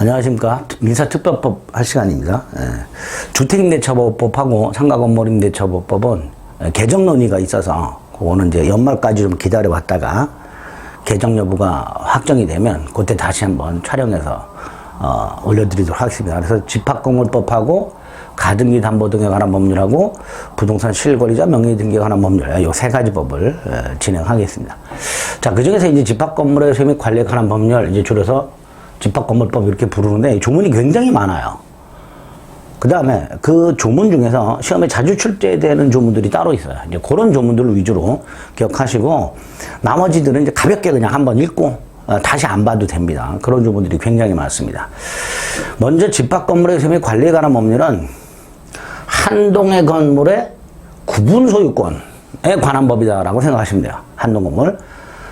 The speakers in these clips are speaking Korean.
안녕하십니까. 민사특별법 할 시간입니다. 주택임대차보호법하고 상가건물임대차보호법은 개정 논의가 있어서 그거는 이제 연말까지 좀 기다려 왔다가 개정 여부가 확정이 되면 그때 다시 한번 촬영해서 올려드리도록 하겠습니다. 그래서 집합건물법하고 가등기 담보 등에 관한 법률하고 부동산 실거래자 명의 등기에 관한 법률, 요 세 가지 법을 진행하겠습니다. 자, 그 중에서 이제 집합건물의 소유 및 관리에 관한 법률, 이제 줄여서 집합건물법 이렇게 부르는데 조문이 굉장히 많아요. 그 다음에 그 조문 중에서 시험에 자주 출제되는 조문들이 따로 있어요. 이제 그런 조문들을 위주로 기억하시고 나머지들은 이제 가볍게 그냥 한번 읽고 다시 안 봐도 됩니다. 그런 조문들이 굉장히 많습니다. 먼저 집합건물의 소유 및 관리에 관한 법률은 한 동의 건물의 구분 소유권에 관한 법이다라고 생각하시면 돼요. 한 동 건물.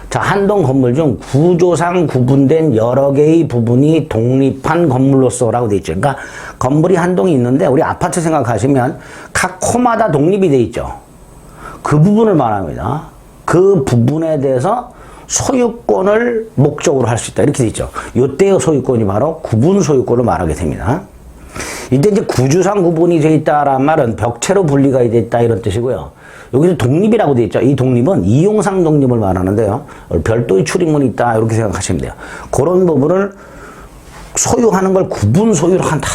자, 한 동 건물 중 구조상 구분된 여러 개의 부분이 독립한 건물로서라고 돼 있죠. 그러니까 건물이 한 동이 있는데 우리 아파트 생각하시면 각 코마다 독립이 돼 있죠. 그 부분을 말합니다. 그 부분에 대해서 소유권을 목적으로 할 수 있다. 이렇게 돼 있죠. 이때의 소유권이 바로 구분 소유권을 말하게 됩니다. 이때 이제 구조상 구분이 돼 있다라는 말은 벽체로 분리가 돼 있다 이런 뜻이고요. 여기서 독립이라고 돼 있죠. 이 독립은 이용상 독립을 말하는데요. 별도의 출입문이 있다 이렇게 생각하시면 돼요. 그런 부분을 소유하는 걸 구분 소유로 한다.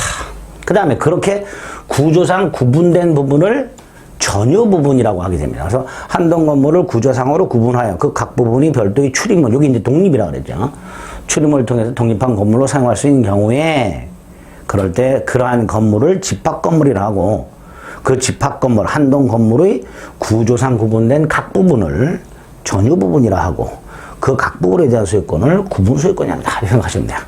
그 다음에 그렇게 구조상 구분된 부분을 전유 부분이라고 하게 됩니다. 그래서 한 동 건물을 구조상으로 구분하여 그 각 부분이 별도의 출입문, 여기 이제 독립이라고 그랬죠. 출입문을 통해서 독립한 건물로 사용할 수 있는 경우에 그럴 때 그러한 건물을 집합건물이라 하고 그 집합건물, 한 동 건물의 구조상 구분된 각 부분을 전유 부분이라 하고 그 각 부분에 대한 소유권을 구분 소유권이 한다 생각하시면 돼요.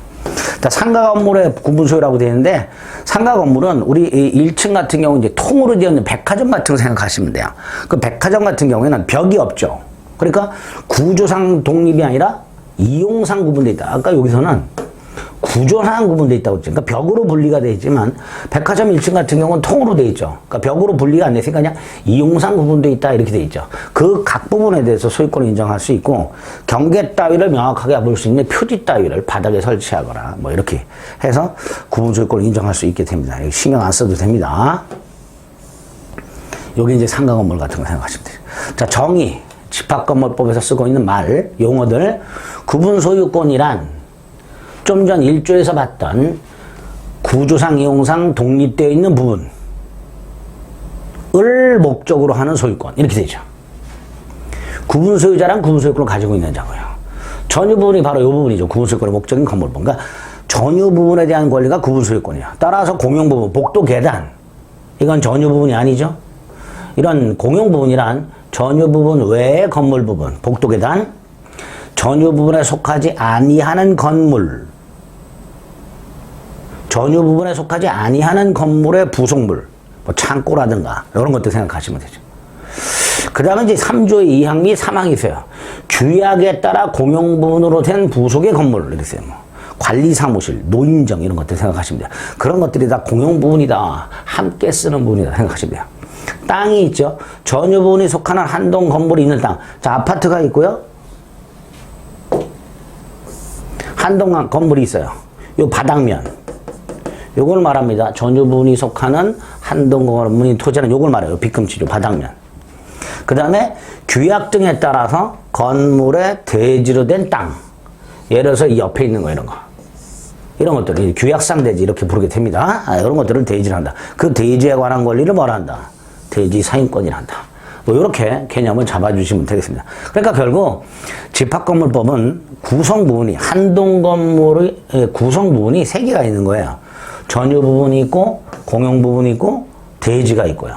상가 건물의 구분 소유라고 되어 있는데 상가 건물은 우리 1층 같은 경우 이제 통으로 되어 있는 백화점 같은 거 생각하시면 돼요. 그 백화점 같은 경우에는 벽이 없죠. 그러니까 구조상 독립이 아니라 이용상 구분되어 있다. 아까 여기서는 구조상 구분되어 있다고 했죠. 그러니까 벽으로 분리가 되어 있지만 백화점 1층 같은 경우는 통으로 되어 있죠. 그러니까 벽으로 분리가 안 됐으니까 그냥 이용상 구분되어 있다 이렇게 되어 있죠. 그 각 부분에 대해서 소유권을 인정할 수 있고 경계 따위를 명확하게 볼 수 있는 표지 따위를 바닥에 설치하거나 뭐 이렇게 해서 구분 소유권을 인정할 수 있게 됩니다. 신경 안 써도 됩니다. 여기 이제 상가 건물 같은 거 생각하시면 돼요. 자, 정의, 집합건물법에서 쓰고 있는 말, 용어들, 구분 소유권이란 좀 전 1조에서 봤던 구조상, 이용상 독립되어 있는 부분을 목적으로 하는 소유권 이렇게 되죠. 구분 소유자란 구분 소유권을 가지고 있는 자고요. 전유 부분이 바로 이 부분이죠. 구분 소유권의 목적인 건물 부분. 그러니까 전유 부분에 대한 권리가 구분 소유권이야. 따라서 공용 부분, 복도 계단 이건 전유 부분이 아니죠. 이런 공용 부분이란 전유 부분 외의 건물 부분, 복도 계단, 전유 부분에 속하지 아니하는 건물, 전유 부분에 속하지 아니하는 건물의 부속물, 뭐 창고라든가 이런 것들 생각하시면 되죠. 그 다음에 이제 3조의 2항 및 3항이 있어요. 규약에 따라 공용 부분으로 된 부속의 건물 이렇게 있어요. 뭐 관리사무실, 노인정 이런 것들 생각하시면 돼요. 그런 것들이 다 공용 부분이다, 함께 쓰는 부분이다 생각하시면 돼요. 땅이 있죠. 전유 부분이 속하는 한 동 건물이 있는 땅. 자, 아파트가 있고요. 한 동 건물이 있어요. 요 바닥면. 요걸 말합니다. 전유 부분이 속하는 한 동 건물이 토지는 요걸 말해요. 빗금치죠. 바닥면. 그 다음에 규약 등에 따라서 건물의 대지로 된 땅. 예를 들어서 이 옆에 있는 거 이런 거. 이런 것들을 규약상 대지 이렇게 부르게 됩니다. 이런 것들을 대지를 한다. 그 대지에 관한 권리를 뭐라 한다? 대지 사용권이라 한다. 뭐 이렇게 개념을 잡아주시면 되겠습니다. 그러니까 결국 집합건물법은 구성 부분이 한 동 건물의 구성 부분이 세 개가 있는 거예요. 전유 부분이 있고 공용 부분이 있고 대지가 있고요.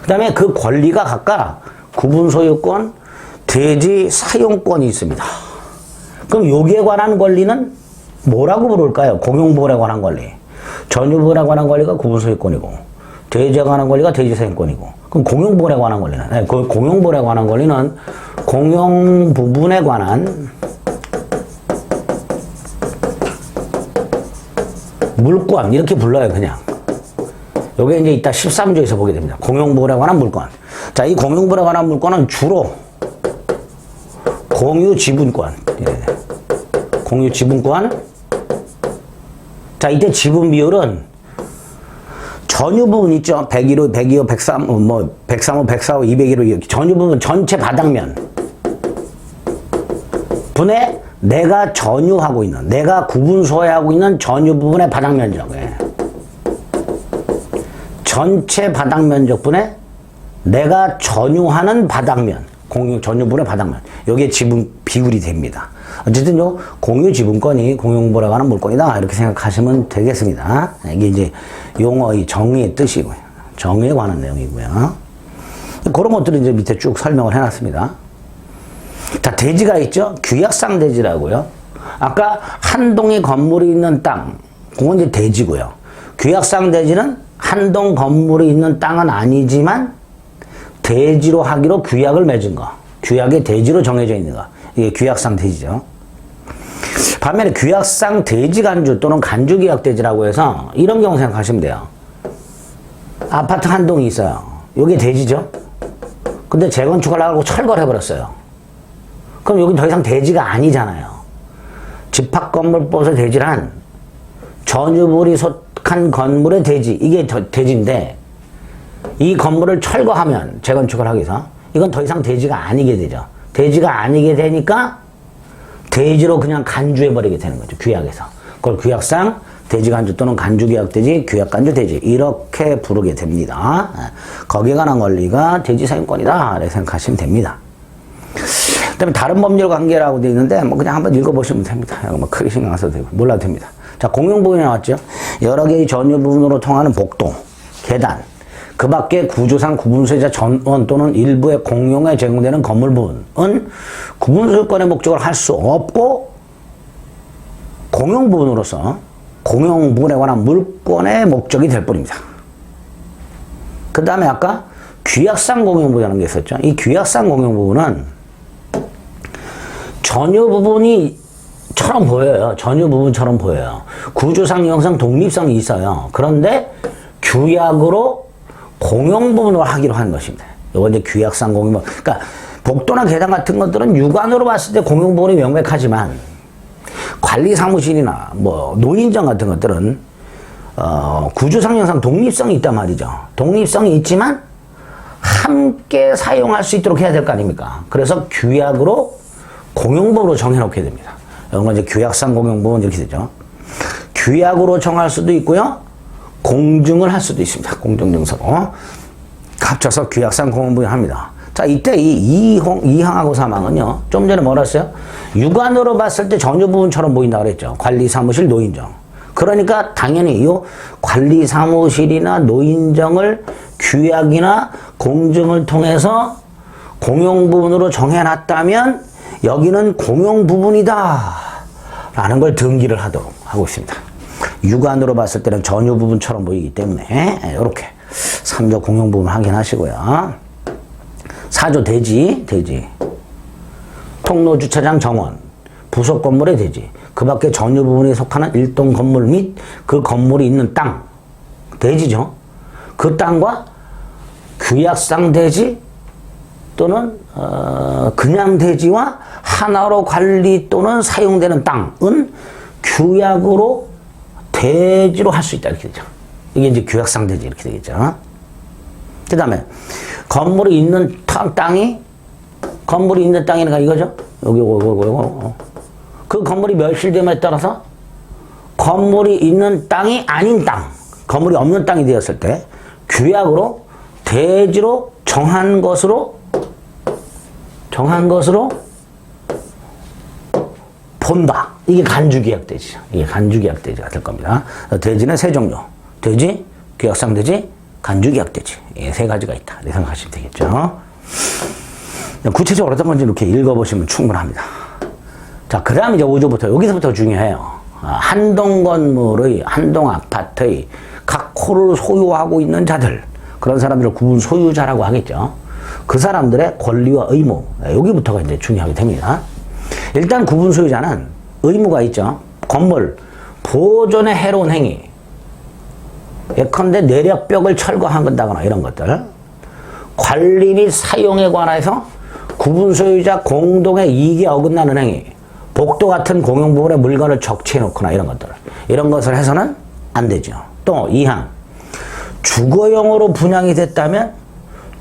그 다음에 그 권리가 각각 구분 소유권, 대지 사용권이 있습니다. 그럼 여기에 관한 권리는 뭐라고 부를까요? 공용 부분에 관한 권리. 전유 부분에 관한 권리가 구분 소유권이고 대지에 관한 권리가 대지 사용권이고 그럼 공용 부분에 관한 권리는 그 공용 부분에 관한 권리는 공용 부분에 관한 물권 이렇게 불러요. 그냥 요게 이제 이따 13조에서 보게 됩니다. 공용 부분에 관한 물권. 자, 이 공용 부분에 관한 물권은 주로 공유 지분권, 공유 지분권, 자, 이때 지분 비율은 전유 부분 있죠. 101호, 102호, 103호, 뭐 103호, 104호, 201호 전유 부분 전체 바닥면 분에 내가 전유하고 있는, 내가 구분 소유하고 있는 전유 부분의 바닥 면적에 전체 바닥 면적분에 내가 전유하는 바닥면, 공유 전유분의 바닥면, 여기에 지분 비율이 됩니다. 어쨌든 요 공유 지분권이 공용보라고 하는 물건이다 이렇게 생각하시면 되겠습니다. 이게 이제 용어의 정의의 뜻이고요. 정의에 관한 내용이고요. 그런 것들을 이제 밑에 쭉 설명을 해놨습니다. 자, 대지가 있죠. 규약상 대지라고요. 아까 한 동의 건물이 있는 땅, 그건 이제 대지고요. 규약상 대지는 한 동 건물이 있는 땅은 아니지만 대지로 하기로 규약을 맺은 거, 규약의 대지로 정해져 있는 거, 이게 규약상 대지죠. 반면에 규약상 대지 간주 또는 간주 계약 대지라고 해서 이런 경우 생각하시면 돼요. 아파트 한 동이 있어요. 이게 대지죠. 근데 재건축을 하고 철거를 해버렸어요. 그럼 여긴 더 이상 대지가 아니잖아요. 집합건물법에서 대지란 전유물이 속한 건물의 대지, 이게 대지인데 이 건물을 철거하면 재건축을 하기 위해서 이건 더 이상 대지가 아니게 되죠. 대지가 아니게 되니까 대지로 그냥 간주해버리게 되는 거죠. 규약에서. 그걸 규약상 대지간주 또는 간주계약대지, 규약간주대지 이렇게 부르게 됩니다. 거기에 관한 권리가 대지사용권이다 이렇게 생각하시면 됩니다. 그다음에 다른 법률 관계라고 되어 있는데 뭐 그냥 한번 읽어보시면 됩니다. 뭐 크게 신경 안 써도 되고 몰라도 됩니다. 자, 공용부분이 나왔죠. 여러 개의 전유 부분으로 통하는 복도, 계단, 그 밖에 구조상 구분소유자 전원 또는 일부의 공용에 제공되는 건물 부분은 구분소유권의 목적을 할 수 없고 공용부분으로서 공용부분에 관한 물권의 목적이 될 뿐입니다. 그 다음에 아까 규약상 공용부분이라는 게 있었죠. 이 규약상 공용부분은 전유 부분이처럼 보여요. 전유 부분처럼 보여요. 구조상, 형상, 독립성이 있어요. 그런데 규약으로 공용 부분으로 하기로 한 것입니다. 이거 이제 규약상 공용 부분. 그러니까 복도나 계단 같은 것들은 육안으로 봤을 때 공용 부분이 명백하지만 관리 사무실이나 뭐 노인정 같은 것들은 구조상, 형상, 독립성이 있단 말이죠. 독립성이 있지만 함께 사용할 수 있도록 해야 될 거 아닙니까? 그래서 규약으로 공용부분으로 정해놓게 됩니다. 이런 건 이제 규약상 공용부분 이렇게 되죠. 규약으로 정할 수도 있고요. 공증을 할 수도 있습니다. 공증증서로. 합쳐서 규약상 공용부분 합니다. 자, 이때 이 2항하고 3항은요. 좀 전에 뭐라 했어요? 육안으로 봤을 때 전유 부분처럼 보인다 그랬죠. 관리사무실, 노인정. 그러니까 당연히 이 관리사무실이나 노인정을 규약이나 공증을 통해서 공용부분으로 정해놨다면 여기는 공용부분이다 라는 걸 등기를 하도록 하고 있습니다. 육안으로 봤을 때는 전유 부분처럼 보이기 때문에 이렇게 3조 공용부분 확인하시고요. 4조 대지 통로, 주차장, 정원, 부속 건물의 대지, 그 밖에 전유 부분에 속하는 일동 건물 및 그 건물이 있는 땅, 대지죠. 그 땅과 규약상 대지 또는 그냥 대지와 하나로 관리 또는 사용되는 땅은 규약으로 대지로 할 수 있다 이렇게 되죠. 이게 이제 규약상 대지 이렇게 되겠죠. 그 다음에 건물이 있는 건물이 있는 땅이니까 이거죠. 요거. 그 건물이 멸실됨에 따라서 건물이 있는 땅이 아닌 땅, 건물이 없는 땅이 되었을 때 규약으로 대지로 정한 것으로 본다. 이게 간주계약대지죠. 이게 간주계약대지가 될 겁니다. 대지는 세 종류. 대지, 규약상 대지, 간주계약대지. 이 세 가지가 있다. 이렇게 생각하시면 되겠죠. 구체적으로 어떤 건지 이렇게 읽어보시면 충분합니다. 자, 그 다음 이제 5조부터, 여기서부터 중요해요. 한동 건물의, 한동 아파트의 각 호를 소유하고 있는 자들, 그런 사람들을 구분 소유자라고 하겠죠. 그 사람들의 권리와 의무, 여기부터가 이제 중요하게 됩니다. 일단 구분 소유자는 의무가 있죠. 건물 보존에 해로운 행위, 예컨대 내력벽을 철거한다거나 이런 것들, 관리 및 사용에 관해서 구분 소유자 공동의 이익에 어긋나는 행위, 복도 같은 공용 부분에 물건을 적치해 놓거나 이런 것들. 이런 것을 해서는 안 되죠. 또 2항. 주거용으로 분양이 됐다면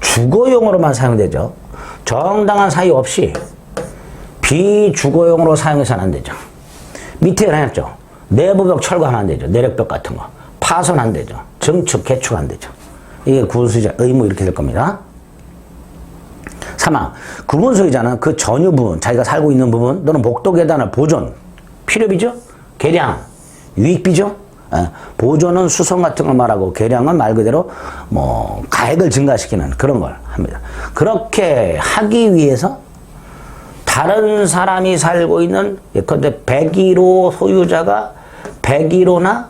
주거용으로만 사용되죠. 정당한 사유 없이 비주거용으로 사용해서는 안 되죠. 밑에 해놨죠. 내부벽 철거하면 안 되죠. 내력벽 같은 거. 파손 안 되죠. 증축, 개축 안 되죠. 이게 구분소유자 의무 이렇게 될 겁니다. 3항. 구분소유자는 그 전유 부분, 자기가 살고 있는 부분 또는 복도 계단을 보존, 필요비죠? 개량, 유익비죠? 보존은 수선 같은 걸 말하고 개량은 말 그대로 뭐 가액을 증가시키는 그런 걸 합니다. 그렇게 하기 위해서 다른 사람이 살고 있는 예컨대 101호 소유자가 101호나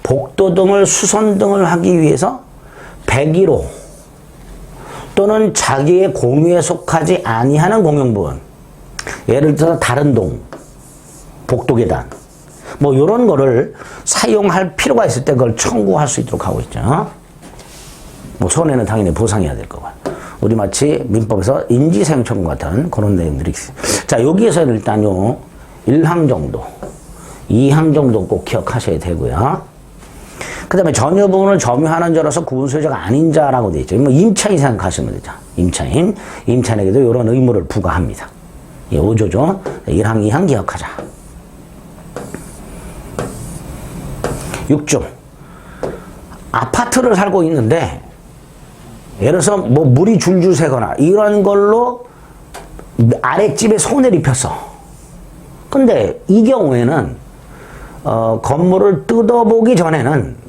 복도 등을 수선 등을 하기 위해서 101호 또는 자기의 공유에 속하지 아니하는 공용부분, 예를 들어서 다른 동, 복도 계단 뭐 이런 거를 사용할 필요가 있을 때 그걸 청구할 수 있도록 하고 있죠. 뭐 손해는 당연히 보상해야 될 거고. 우리 마치 민법에서 인지사용 청구 같은 그런 내용들이 있어요. 자, 여기에서는 일단 요 1항 정도, 2항 정도 꼭 기억하셔야 되고요. 그 다음에 전유 부분을 점유하는 자로서 구분소유자가 아닌 자라고 되어 있죠. 뭐 임차인 생각하시면 되죠. 임차인에게도 이런 의무를 부과합니다. 예, 5조죠. 1항, 2항 기억하자. 6조. 아파트를 살고 있는데 예를 들어서 뭐 물이 줄줄 새거나 이런 걸로 아랫집에 손해를 입혔어. 근데 이 경우에는 건물을 뜯어보기 전에는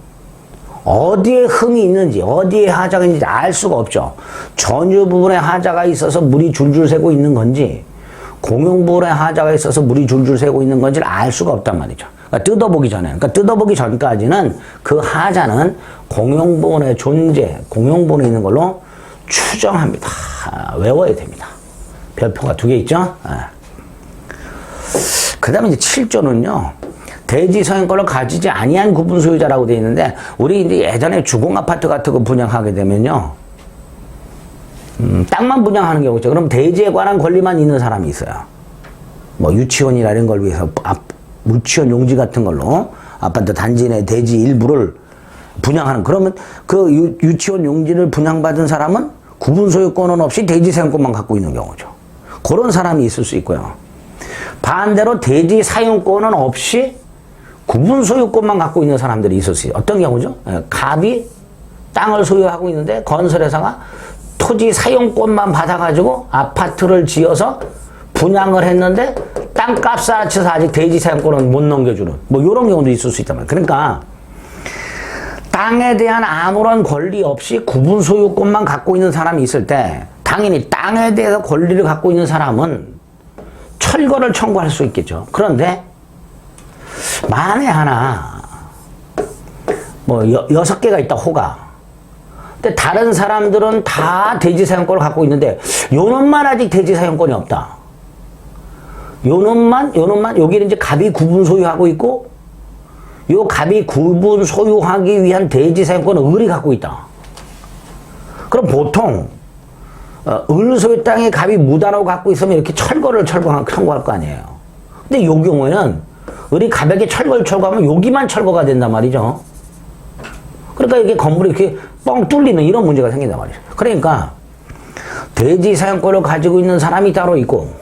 어디에 흠이 있는지 어디에 하자가 있는지 알 수가 없죠. 전유 부분에 하자가 있어서 물이 줄줄 새고 있는 건지 공용 부분에 하자가 있어서 물이 줄줄 새고 있는 건지를 알 수가 없단 말이죠. 그러니까 뜯어보기 전에는. 그러니까 뜯어보기 전까지는 그 하자는 공용 부분의 존재, 공용 부분에 있는 걸로 추정합니다. 외워야 됩니다. 별표가 2개 있죠? 그 다음에 이제 7조는요. 대지 소유권을 가지지 아니한 구분 소유자라고 되어 있는데, 우리 이제 예전에 주공 아파트 같은 거 분양하게 되면요. 땅만 분양하는 경우 있죠. 그럼 대지에 관한 권리만 있는 사람이 있어요. 뭐 유치원이나 이런 걸 위해서 유치원 용지 같은 걸로 아파트 단지 내 대지 일부를 분양하는, 그러면 그 유치원 용지를 분양받은 사람은 구분 소유권은 없이 대지 사용권만 갖고 있는 경우죠. 그런 사람이 있을 수 있고요. 반대로 대지 사용권은 없이 구분 소유권만 갖고 있는 사람들이 있을 수 있어요. 어떤 경우죠? 갑이 땅을 소유하고 있는데 건설회사가 토지 사용권만 받아가지고 아파트를 지어서 분양을 했는데 땅값을 합쳐서 아직 대지 사용권은 못 넘겨주는 뭐 이런 경우도 있을 수 있단 말이에요. 그러니까 땅에 대한 아무런 권리 없이 구분 소유권만 갖고 있는 사람이 있을 때 당연히 땅에 대해서 권리를 갖고 있는 사람은 철거를 청구할 수 있겠죠. 그런데 만에 하나 뭐 6개가 있다, 호가. 근데 다른 사람들은 다 대지 사용권을 갖고 있는데 요놈만 아직 대지 사용권이 없다. 요놈만 여기는 이제 갑이 구분 소유하고 있고 요 갑이 구분 소유하기 위한 대지 사용권은 을이 갖고 있다. 그럼 보통 을 소유 땅에 갑이 무단으로 갖고 있으면 이렇게 철거를 청구할 거 아니에요. 근데 요 경우에는 을이 갑에게 철거를 청구하면 여기만 철거가 된단 말이죠. 그러니까 이게 건물이 이렇게 뻥 뚫리는 이런 문제가 생긴단 말이죠. 그러니까 대지 사용권을 가지고 있는 사람이 따로 있고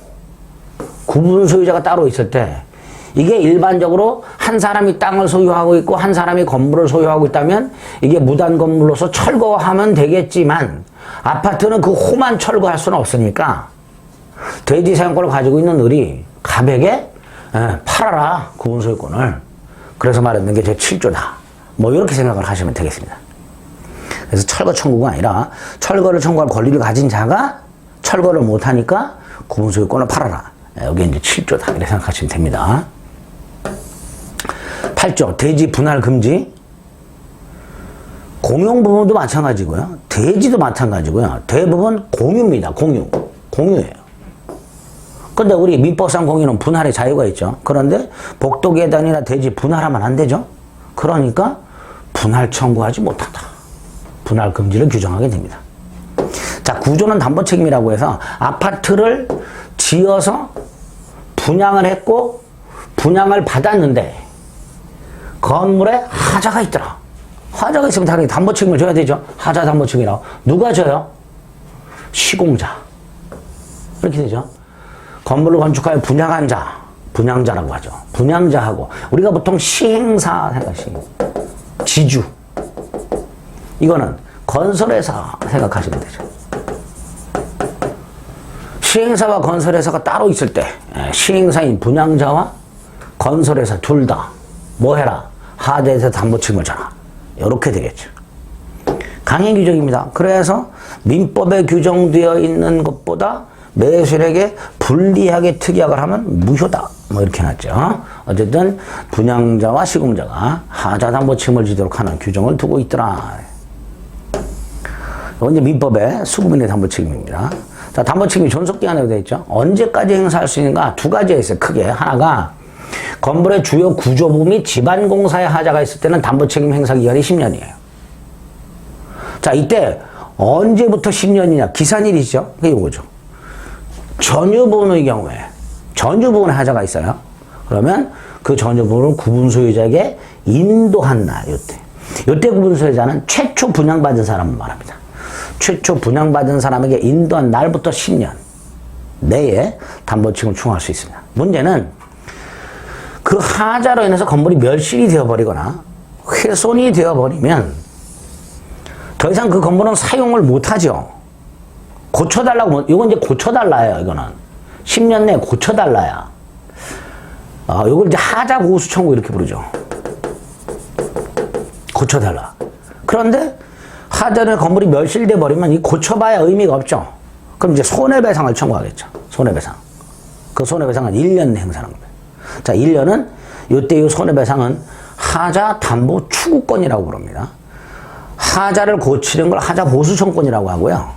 구분 소유자가 따로 있을 때 이게 일반적으로 한 사람이 땅을 소유하고 있고 한 사람이 건물을 소유하고 있다면 이게 무단 건물로서 철거하면 되겠지만 아파트는 그 호만 철거할 수는 없으니까 대지 사용권을 가지고 있는 을이 갑에게 팔아라, 구분 소유권을. 그래서 말했는 게 제 7조다. 뭐 이렇게 생각을 하시면 되겠습니다. 그래서 철거 청구가 아니라 철거를 청구할 권리를 가진 자가 철거를 못하니까 구분 소유권을 팔아라. 여기 이제 7조다. 이렇게 생각하시면 됩니다. 8조, 대지 분할 금지. 공용 부분도 마찬가지고요. 대지도 마찬가지고요. 대부분 공유입니다. 공유예요. 근데 우리 민법상 공유는 분할의 자유가 있죠. 그런데 복도 계단이나 대지 분할하면 안 되죠. 그러니까 분할 청구하지 못한다. 분할 금지를 규정하게 됩니다. 자, 구조는 담보 책임이라고 해서 아파트를 지어서 분양을 했고 분양을 받았는데 건물에 하자가 있더라. 하자가 있으면 당연히 담보 책임을 져야 되죠. 하자 담보 책임이라고. 누가 져요? 시공자. 이렇게 되죠. 건물을 건축하여 분양한 자, 분양자라고 하죠. 분양자하고 우리가 보통 시행사 생각하시고 지주. 이거는 건설회사 생각하시면 되죠. 시행사와 건설회사가 따로 있을 때 시행사인 분양자와 건설회사 둘 다 뭐 해라? 하자에서 담보 책임을 져라. 이렇게 되겠죠. 강행 규정입니다. 그래서 민법에 규정되어 있는 것보다 매수인에게 불리하게 특약을 하면 무효다. 뭐 이렇게 해놨죠. 어쨌든 분양자와 시공자가 하자 담보 책임을 지도록 하는 규정을 두고 있더라. 이건 이제 민법의 수급인의 담보 책임입니다. 자, 담보 책임이 존속기한으로 되어 있죠. 언제까지 행사할 수 있는가? 두 가지가 있어요. 크게. 하나가 건물의 주요 구조부 및 집안공사의 하자가 있을 때는 담보 책임 행사 기간이 10년이에요. 자, 이때 언제부터 10년이냐? 기산일이죠. 그게 이거죠. 전유분의 경우에 전유분의 하자가 있어요. 그러면 그 전유분을 구분 소유자에게 인도한 날, 요때 구분 소유자는 최초 분양받은 사람을 말합니다. 최초 분양받은 사람에게 인도한 날부터 10년 내에 담보 책임을 충할 수 있습니다. 문제는 그 하자로 인해서 건물이 멸실이 되어버리거나 훼손이 되어버리면 더 이상 그 건물은 사용을 못하죠. 고쳐달라고, 이건 이제 고쳐달라요, 이거는. 10년 내에 고쳐달라야. 이걸 이제 하자 보수 청구 이렇게 부르죠. 고쳐달라. 그런데 하자를 건물이 멸실돼 버리면 이 고쳐봐야 의미가 없죠. 그럼 이제 손해배상을 청구하겠죠. 손해배상. 그 손해배상은 1년 행사하는 겁니다. 자, 1년은 요때 이 손해배상은 하자 담보 추구권이라고 부릅니다. 하자를 고치는 걸 하자 보수 청구권이라고 하고요.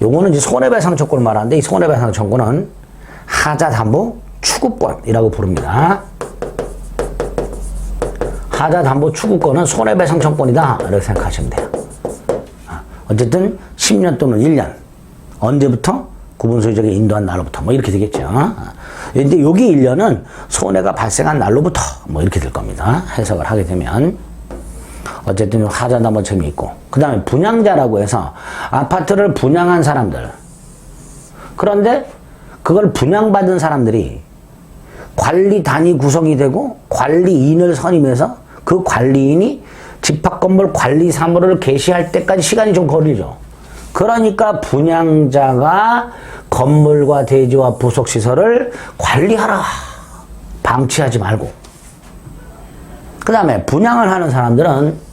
요거는 이제 손해배상 청구를 말하는데 이 손해배상 청구는 하자 담보 추구권이라고 부릅니다. 하자 담보 추구권은 손해배상 청구권이다. 이렇게 생각하시면 돼요. 어쨌든 10년 또는 1년. 언제부터? 구분 소유자에게 인도한 날로부터. 뭐 이렇게 되겠죠. 근데 여기 1년은 손해가 발생한 날로부터. 뭐 이렇게 될 겁니다. 해석을 하게 되면. 어쨌든 하자 담보 책임이 있고. 그 다음에 분양자라고 해서 아파트를 분양한 사람들. 그런데 그걸 분양받은 사람들이 관리단이 구성이 되고 관리인을 선임해서 그 관리인이 집합건물 관리 사무를 개시할 때까지 시간이 좀 걸리죠. 그러니까 분양자가 건물과 대지와 부속시설을 관리하라. 방치하지 말고. 그 다음에 분양을 하는 사람들은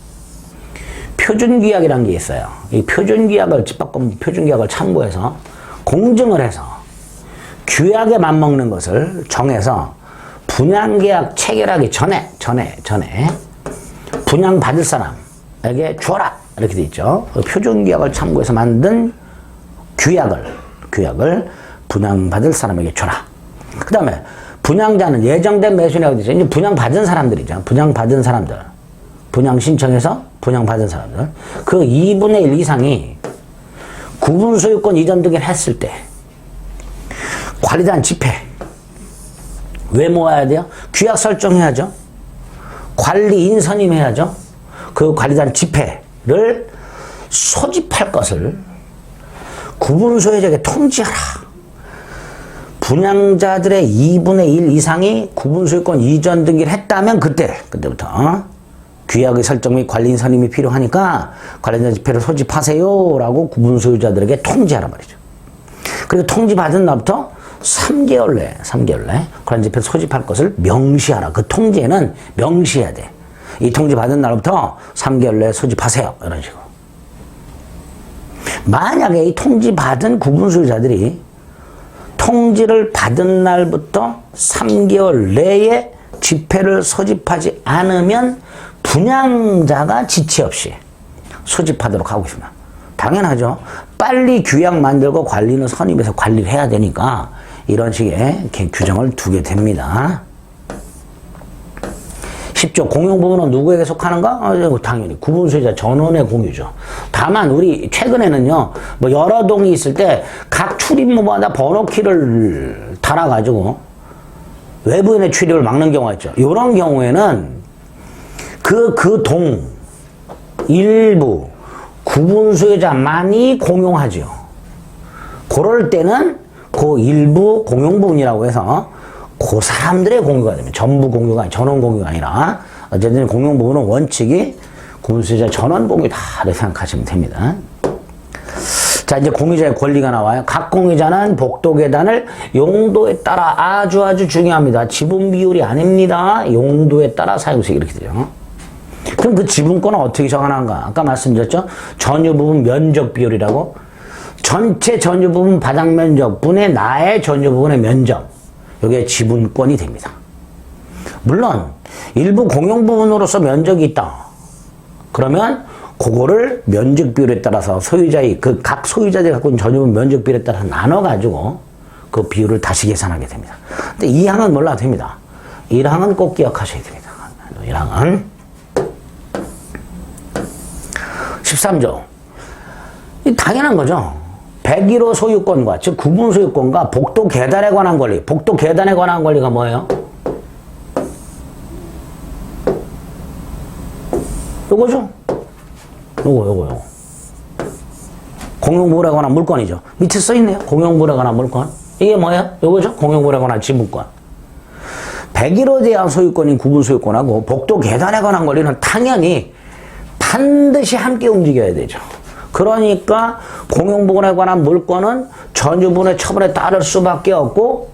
표준규약이라는 게 있어요. 이 표준규약을, 집합건물 표준규약을 참고해서 공증을 해서 규약에 맞먹는 것을 정해서 분양계약 체결하기 전에 분양받을 사람에게 줘라. 이렇게 돼 있죠. 표준규약을 참고해서 만든 규약을 분양받을 사람에게 줘라. 그 다음에 분양자는 예정된 매수인이라고 되죠. 이제 분양받은 사람들이죠. 분양받은 사람들. 분양 신청해서 분양받은 사람들. 그 2분의 1 이상이 구분소유권 이전 등을 했을 때 관리단 집회. 왜 모아야 돼요? 규약 설정해야죠. 관리인 선임해야죠. 그 관리단 집회를 소집할 것을 구분소유자에게 통지하라. 분양자들의 2분의 1 이상이 구분소유권 이전 등기를 했다면 그때부터 규약의 설정 및 관리인 선임이 필요하니까 관리단 집회를 소집하세요 라고 구분소유자들에게 통지하란 말이죠. 그리고 통지받은 날부터 3개월 내 관리단 집회를 소집할 것을 명시하라. 그 통지에는 명시해야 돼. 이 통지 받은 날부터 3개월 내에 소집하세요. 이런 식으로. 만약에 이 통지 받은 구분소유자들이 통지를 받은 날부터 3개월 내에 집회를 소집하지 않으면 분양자가 지체 없이 소집하도록 하고 있습니다. 당연하죠. 빨리 규약 만들고 관리는 선임해서 관리를 해야 되니까 이런 식의 규정을 두게 됩니다. 10조 공용부문은 누구에게 속하는가? 당연히 구분소유자 전원의 공유죠. 다만 우리 최근에는요, 뭐 여러 동이 있을 때 각 출입문마다 번호키를 달아가지고 외부인의 출입을 막는 경우가 있죠. 이런 경우에는 그 동 일부 구분 소유자만이 공용하죠. 그럴 때는 그 일부 공용 부분이라고 해서 그 사람들의 공유가 되면 전부 공유가 아니라 전원 공유가 아니라 어쨌든 공용 부분은 원칙이 구분 소유자 전원 공유다 이렇게 생각하시면 됩니다. 자, 이제 공유자의 권리가 나와요. 각 공유자는 복도 계단을 용도에 따라 아주 중요합니다. 지분 비율이 아닙니다. 용도에 따라 사용수익 이렇게 되죠. 그럼 그 지분권은 어떻게 정하는가? 아까 말씀드렸죠? 전유 부분 면적 비율이라고. 전체 전유 부분 바닥 면적 분의 나의 전유 부분의 면적. 이게 지분권이 됩니다. 물론 일부 공용 부분으로서 면적이 있다. 그러면 그거를 면적 비율에 따라서 소유자의 각 소유자들이 갖고 있는 전유 부분 면적 비율에 따라 나눠가지고 그 비율을 다시 계산하게 됩니다. 근데 2항은 몰라도 됩니다. 1항은 꼭 기억하셔야 됩니다. 1항은 13조. 당연한 거죠. 101호 소유권과, 즉 구분 소유권과 복도 계단에 관한 권리. 복도 계단에 관한 권리가 뭐예요? 요거죠? 요거. 공용부분에 관한 물건이죠. 밑에 써있네요. 공용부분에 관한 물건. 이게 뭐예요? 요거죠? 공용부분에 관한 지분권. 101호에 대한 소유권인 구분 소유권하고 복도 계단에 관한 권리는 당연히 반드시 함께 움직여야 되죠. 그러니까 공용부분에 관한 물건은 전유부분의 처분에 따를 수밖에 없고,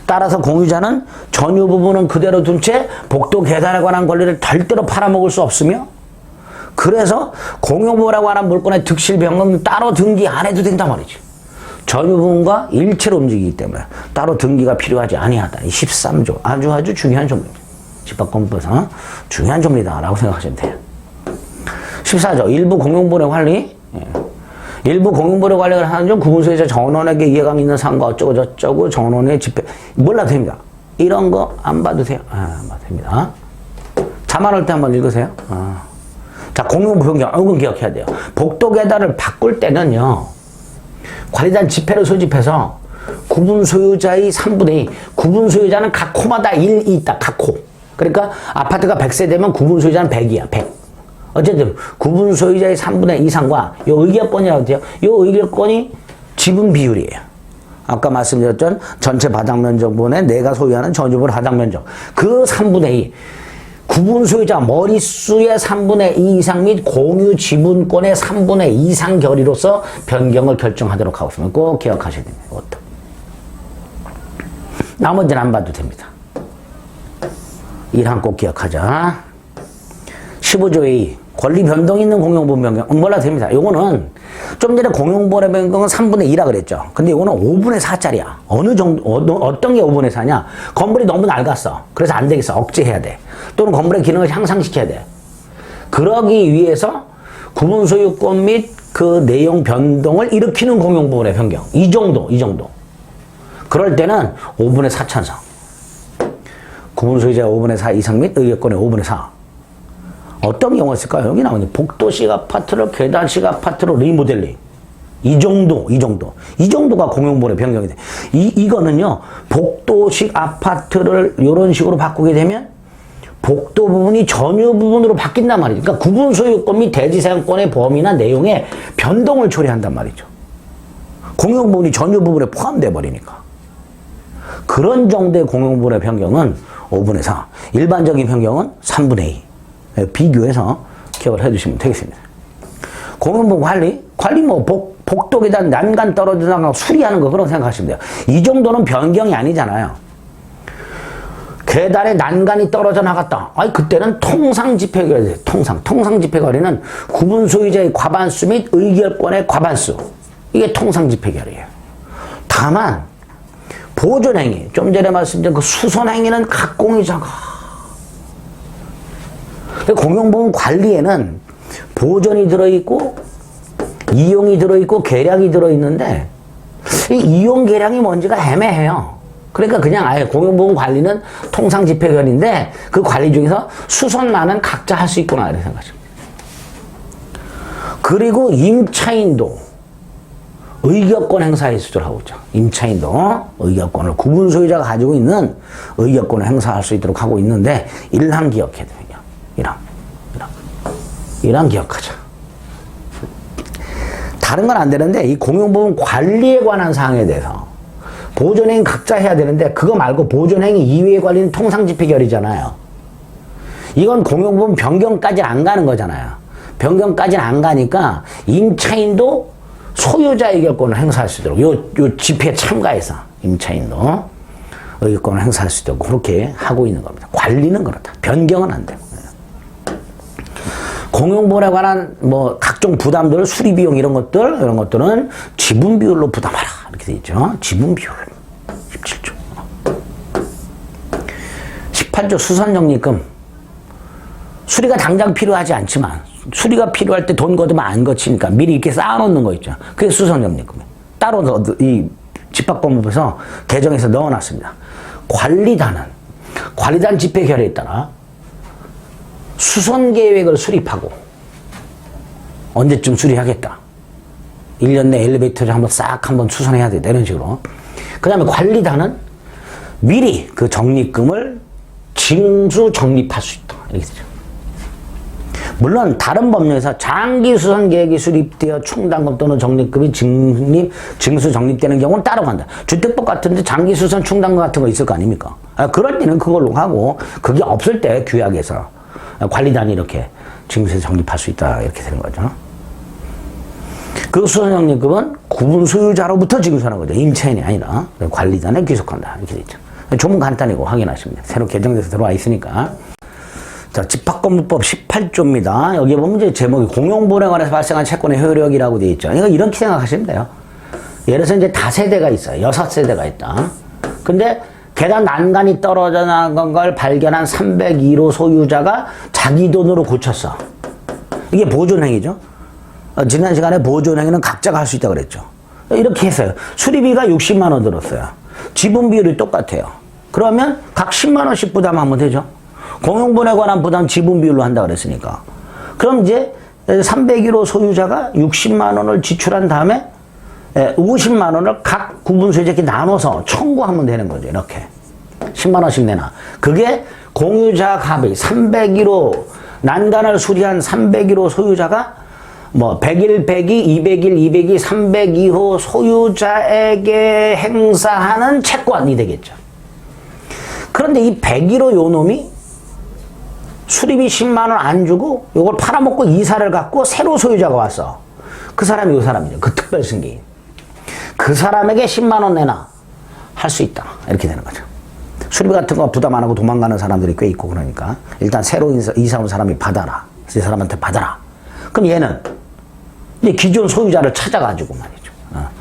따라서 공유자는 전유 부분은 그대로 둔 채 복도 계단에 관한 권리를 절대로 팔아먹을 수 없으며, 그래서 공용부분에 관한 물건의 득실 변경은 따로 등기 안 해도 된단 말이죠. 전유 부분과 일체로 움직이기 때문에 따로 등기가 필요하지 아니하다. 이 13조 아주 중요한 조문입니다. 집합공부에서 중요한 조문이다라고 생각하시면 돼요. 14조 일부 공용부분의 관리. 일부 공용부분의 관리를 하는 중 구분소유자 전원에게 이해감 있는 사항과 어쩌고 저쩌고 전원의 집회 몰라도 됩니다. 이런 거 안 봐도 돼요. 안 봐도 됩니다. 자만할 때 한번 읽으세요. 자, 공용부 변경 이건 기억해야 돼요. 복도 계단을 바꿀 때는요, 관리단 지폐를 소집해서 구분 소유자의 3분의 2, 구분 소유자는 각 코마다 1이 있다. 각 코. 그러니까 아파트가 100세 되면 구분 소유자는 100이야. 100. 어쨌든 구분 소유자의 3분의 2 이상과 요 의결권이라고 돼요. 요 의결권이 지분 비율이에요. 아까 말씀드렸던 전체 바닥 면적분에 내가 소유하는 전유분 바닥 면적 그 3분의 2 구분 소유자 머릿수의 3분의 2 이상 및 공유 지분권의 3분의 2 이상 결의로서 변경을 결정하도록 하고 있습니다. 꼭 기억하셔야 됩니다. 이것도. 나머지는 안 봐도 됩니다. 1항 꼭 기억하자. 15조의 2 권리 변동 있는 공용부분 변경 몰라도 됩니다. 요거는 좀 전에 공용부분의 변경은 3분의 2라 그랬죠. 근데 이거는 5분의 4짜리야. 어느 정도 어떤 게 5분의 4냐? 건물이 너무 낡았어. 그래서 안 되겠어. 억제해야 돼. 또는 건물의 기능을 향상시켜야 돼. 그러기 위해서 구분 소유권 및 그 내용 변동을 일으키는 공용부분의 변경. 이 정도. 그럴 때는 5분의 4천성. 구분 소유자 5분의 4 이상 및 의결권의 5분의 4. 어떤 경우가 있을까요? 여기 나오니 복도식 아파트를 계단식 아파트로 리모델링. 이 정도가 공용부분의 변경이 돼. 이거는요, 복도식 아파트를 이런 식으로 바꾸게 되면 복도 부분이 전유 부분으로 바뀐단 말이죠. 그러니까 구분 소유권 및 대지 사용권의 범위나 내용에 변동을 초래한단 말이죠. 공용 부분이 전유 부분에 포함돼 버리니까. 그런 정도의 공용 부분의 변경은 5분의 4. 일반적인 변경은 3분의 2. 비교해서 기억을 해주시면 되겠습니다. 공용부분 관리 뭐 복도 계단 난간 떨어지는 거 수리하는 거 그런 생각하시면 돼요. 이 정도는 변경이 아니잖아요. 계단에 난간이 떨어져 나갔다. 그때는 통상 집회결이 돼요. 통상 집회결의는 구분 소유자의 과반수 및 의결권의 과반수. 이게 통상 집회결의예요. 다만 보존행위, 좀 전에 말씀드린 그 수선행위는 각 공유자가 공용부분 관리에는 보존이 들어있고 이용이 들어있고 계량이 들어있는데 이 이용 계량이 뭔지가 애매해요. 그러니까 그냥 아예 공용부분 관리는 통상 집회결인데 그 관리 중에서 수선만은 각자 할 수 있구나 이렇게 생각하죠. 그리고 임차인도 의결권 행사의 수도를 하고 있죠. 임차인도 의결권을 구분 소유자가 가지고 있는 의결권을 행사할 수 있도록 하고 있는데, 일항 기억해야 돼요. 일항 기억하자. 다른 건 안 되는데, 이 공용부분 관리에 관한 사항에 대해서 보존행위 각자 해야 되는데, 그거 말고 보존행위 이외의 관리는 통상집행결의잖아요. 이건 공용부분 변경까지는 안 가는 거잖아요. 변경까지는 안 가니까 임차인도 소유자 의결권을 행사할 수 있도록 요 집회에 참가해서 임차인도 의결권을 행사할 수 있도록 그렇게 하고 있는 겁니다. 관리는 그렇다. 변경은 안 되고. 공용부분에 관한 뭐 각종 부담들, 수리비용 이런 것들은 지분 비율로 부담하라 이렇게 돼 있죠. 지분 비율 17조. 18조 수선적립금. 수리가 당장 필요하지 않지만 수리가 필요할 때 돈 걷으면 안 거치니까 미리 이렇게 쌓아놓는 거 있죠. 그게 수선적립금이에요. 따로 이 집합법에서 개정해서 넣어놨습니다. 관리단 집회 결의에 따라 수선 계획을 수립하고 언제쯤 수리하겠다. 1년 내 엘리베이터를 한번 수선해야 돼. 이런 식으로. 그 다음에 관리단은 미리 그 적립금을 징수 적립할 수 있다. 이렇게 되죠. 물론 다른 법령에서 장기 수선 계획이 수립되어 충당금 또는 적립금이 징수 적립되는 경우는 따로 간다. 주택법 같은데 장기 수선 충당금 같은 거 있을 거 아닙니까? 그럴 때는 그걸로 하고, 그게 없을 때 규약에서 관리단이 이렇게 징수해서 적립할 수 있다. 이렇게 되는 거죠. 그 수선 적립금은 구분 소유자로부터 징수하는 거죠. 임차인이 아니라 관리단에 귀속한다. 이렇게 돼 있죠. 조문 간단히고 확인하시면 돼요. 새로 개정돼서 들어와 있으니까. 자, 집합건물법 18조입니다. 여기 보면 이제 제목이 공용부분에 관해서 발생한 채권의 효력이라고 되어 있죠. 이렇게 생각하시면 돼요. 예를 들어서 이제 다세대가 있어요. 6세대가 있다. 근데 계단 난간이 떨어져 나간 걸 발견한 301호 소유자가 자기 돈으로 고쳤어. 이게 보존행위죠. 지난 시간에 보존행위는 각자가 할 수 있다고 그랬죠. 이렇게 했어요. 수리비가 60만 원 들었어요. 지분 비율이 똑같아요. 그러면 각 10만 원씩 부담하면 되죠. 공용분에 관한 부담 지분 비율로 한다 그랬으니까. 그럼 이제 301호 소유자가 60만 원을 지출한 다음에 50만 원을 각 구분 소유자에게 나눠서 청구하면 되는 거죠. 이렇게 10만 원씩 내놔. 그게 공유자 합의 301호 난간을 수리한 301호 소유자가 뭐 100일, 102, 200일, 202, 302호 소유자에게 행사하는 채권이 되겠죠. 그런데 이 101호 요 놈이 수리비 10만 원 안 주고 요걸 팔아먹고 이사를 갖고 새로 소유자가 왔어. 그 사람이 요 사람이죠. 그 특별 승계인. 그 사람에게 10만 원 내놔. 할 수 있다. 이렇게 되는 거죠. 수리비 같은 거 부담 안 하고 도망가는 사람들이 꽤 있고 그러니까 일단 새로 이사 온 사람이 받아라. 이 사람한테 받아라. 그럼 얘는 이제 기존 소유자를 찾아가지고 말이죠.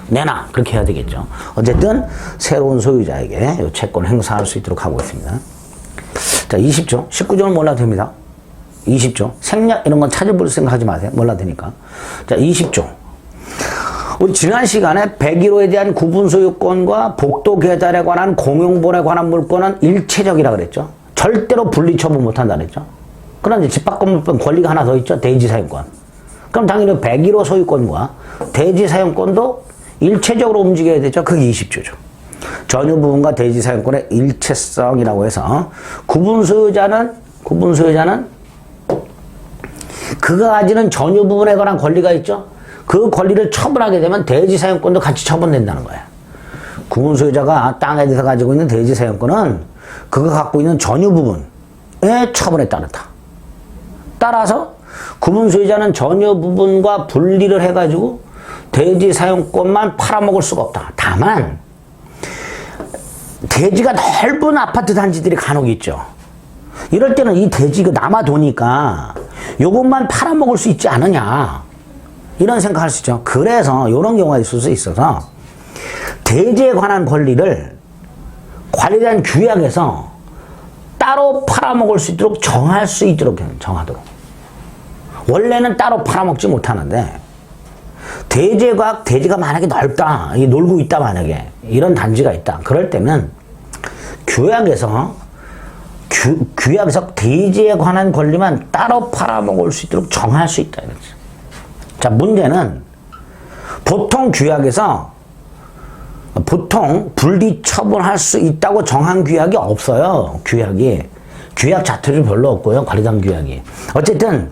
내놔. 그렇게 해야 되겠죠. 어쨌든 새로운 소유자에게 요 채권 행사할 수 있도록 하고 있습니다. 자, 20조. 19조는 몰라도 됩니다. 20조. 생략 이런 건 찾아볼 생각하지 마세요. 몰라도 되니까. 자, 20조. 우리 지난 시간에 101호에 대한 구분 소유권과 복도 계달에 관한 공용본에 관한 물권은 일체적이라 그랬죠. 절대로 분리 처분 못 한다 그랬죠. 그런데 집합건물법 권리가 하나 더 있죠. 대지 사용권. 그럼 당연히 101호 소유권과 대지 사용권도 일체적으로 움직여야 되죠. 그게 20조죠. 전유 부분과 대지 사용권의 일체성이라고 해서 구분 소유자는 그가 가지는 전유 부분에 관한 권리가 있죠. 그 권리를 처분하게 되면 대지 사용권도 같이 처분된다는 거예요. 구분 소유자가 땅에 대해서 가지고 있는 대지 사용권은 그가 갖고 있는 전유 부분의 처분에 따르다. 따라서 구분 소유자는 전유 부분과 분리를 해가지고 대지 사용권만 팔아먹을 수가 없다. 다만 대지가 넓은 아파트 단지들이 간혹 있죠. 이럴 때는 이 대지가 남아도니까 요것만 팔아먹을 수 있지 않느냐. 이런 생각할 수 있죠. 그래서 이런 경우가 있을 수 있어서 대지에 관한 권리를 관리단 규약에서 따로 팔아먹을 수 있도록 정할 수 있도록 정하도록. 원래는 따로 팔아먹지 못하는데 대지가 만약에 넓다, 놀고 있다 만약에 이런 단지가 있다. 그럴 때는 규약에서 대지에 관한 권리만 따로 팔아먹을 수 있도록 정할 수 있다. 이거지. 자, 문제는 보통 규약에서 보통 분리 처분할 수 있다고 정한 규약이 없어요. 규약 자체도 별로 없고요. 관리단 규약이. 어쨌든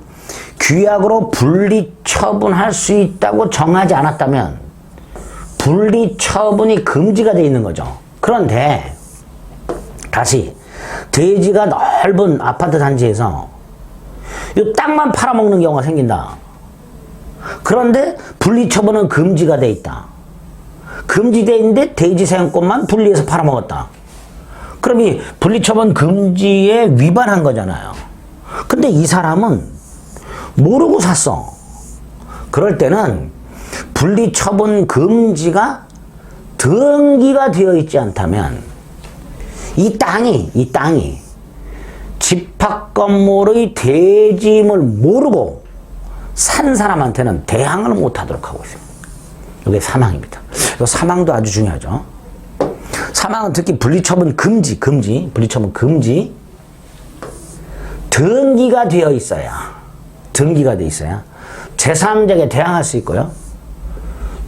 규약으로 분리 처분할 수 있다고 정하지 않았다면 분리 처분이 금지가 되어 있는 거죠. 그런데 다시 대지가 넓은 아파트 단지에서 이 땅만 팔아먹는 경우가 생긴다. 그런데 분리 처분은 금지가 돼 있다. 금지되어 있는데 대지 사용권만 분리해서 팔아먹었다. 그럼 이 분리처분 금지에 위반한 거잖아요. 근데 이 사람은 모르고 샀어. 그럴 때는 분리처분 금지가 등기가 되어 있지 않다면 이 땅이 집합 건물의 대지임을 모르고 산 사람한테는 대항을 못하도록 하고 있습니다. 이게 사망입니다. 이 사망도 아주 중요하죠. 사망은 특히 분리처분 금지, 분리처분 금지. 등기가 되어 있어야 제3자에게 대항할 수 있고요.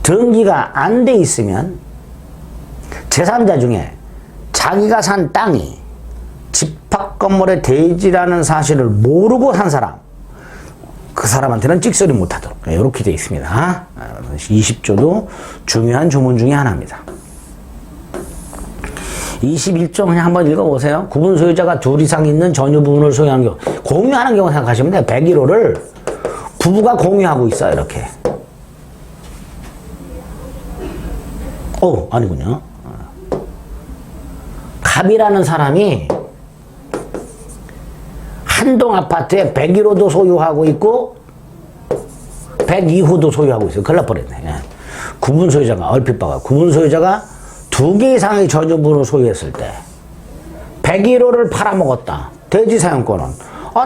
등기가 안 돼 있으면 제3자 중에 자기가 산 땅이 집합 건물의 대지라는 사실을 모르고 산 사람, 그 사람한테는 찍소리 못하도록 이렇게 되어 있습니다. 20조도 중요한 조문 중에 하나입니다. 21조 그냥 한번 읽어보세요. 구분 소유자가 둘 이상 있는 전유 부분을 소유하는 경우, 공유하는 경우 생각하시면 돼요. 101호를 부부가 공유하고 있어요. 이렇게. 아니군요. 갑이라는 사람이 한동 아파트에 101호도 소유하고 있고 102호도 소유하고 있어요. 큰일 날 뻔했네. 구분 소유자가 얼핏 봐가 구분 소유자가 2개 이상의 전유분을 소유했을 때 101호를 팔아먹었다. 대지 사용권은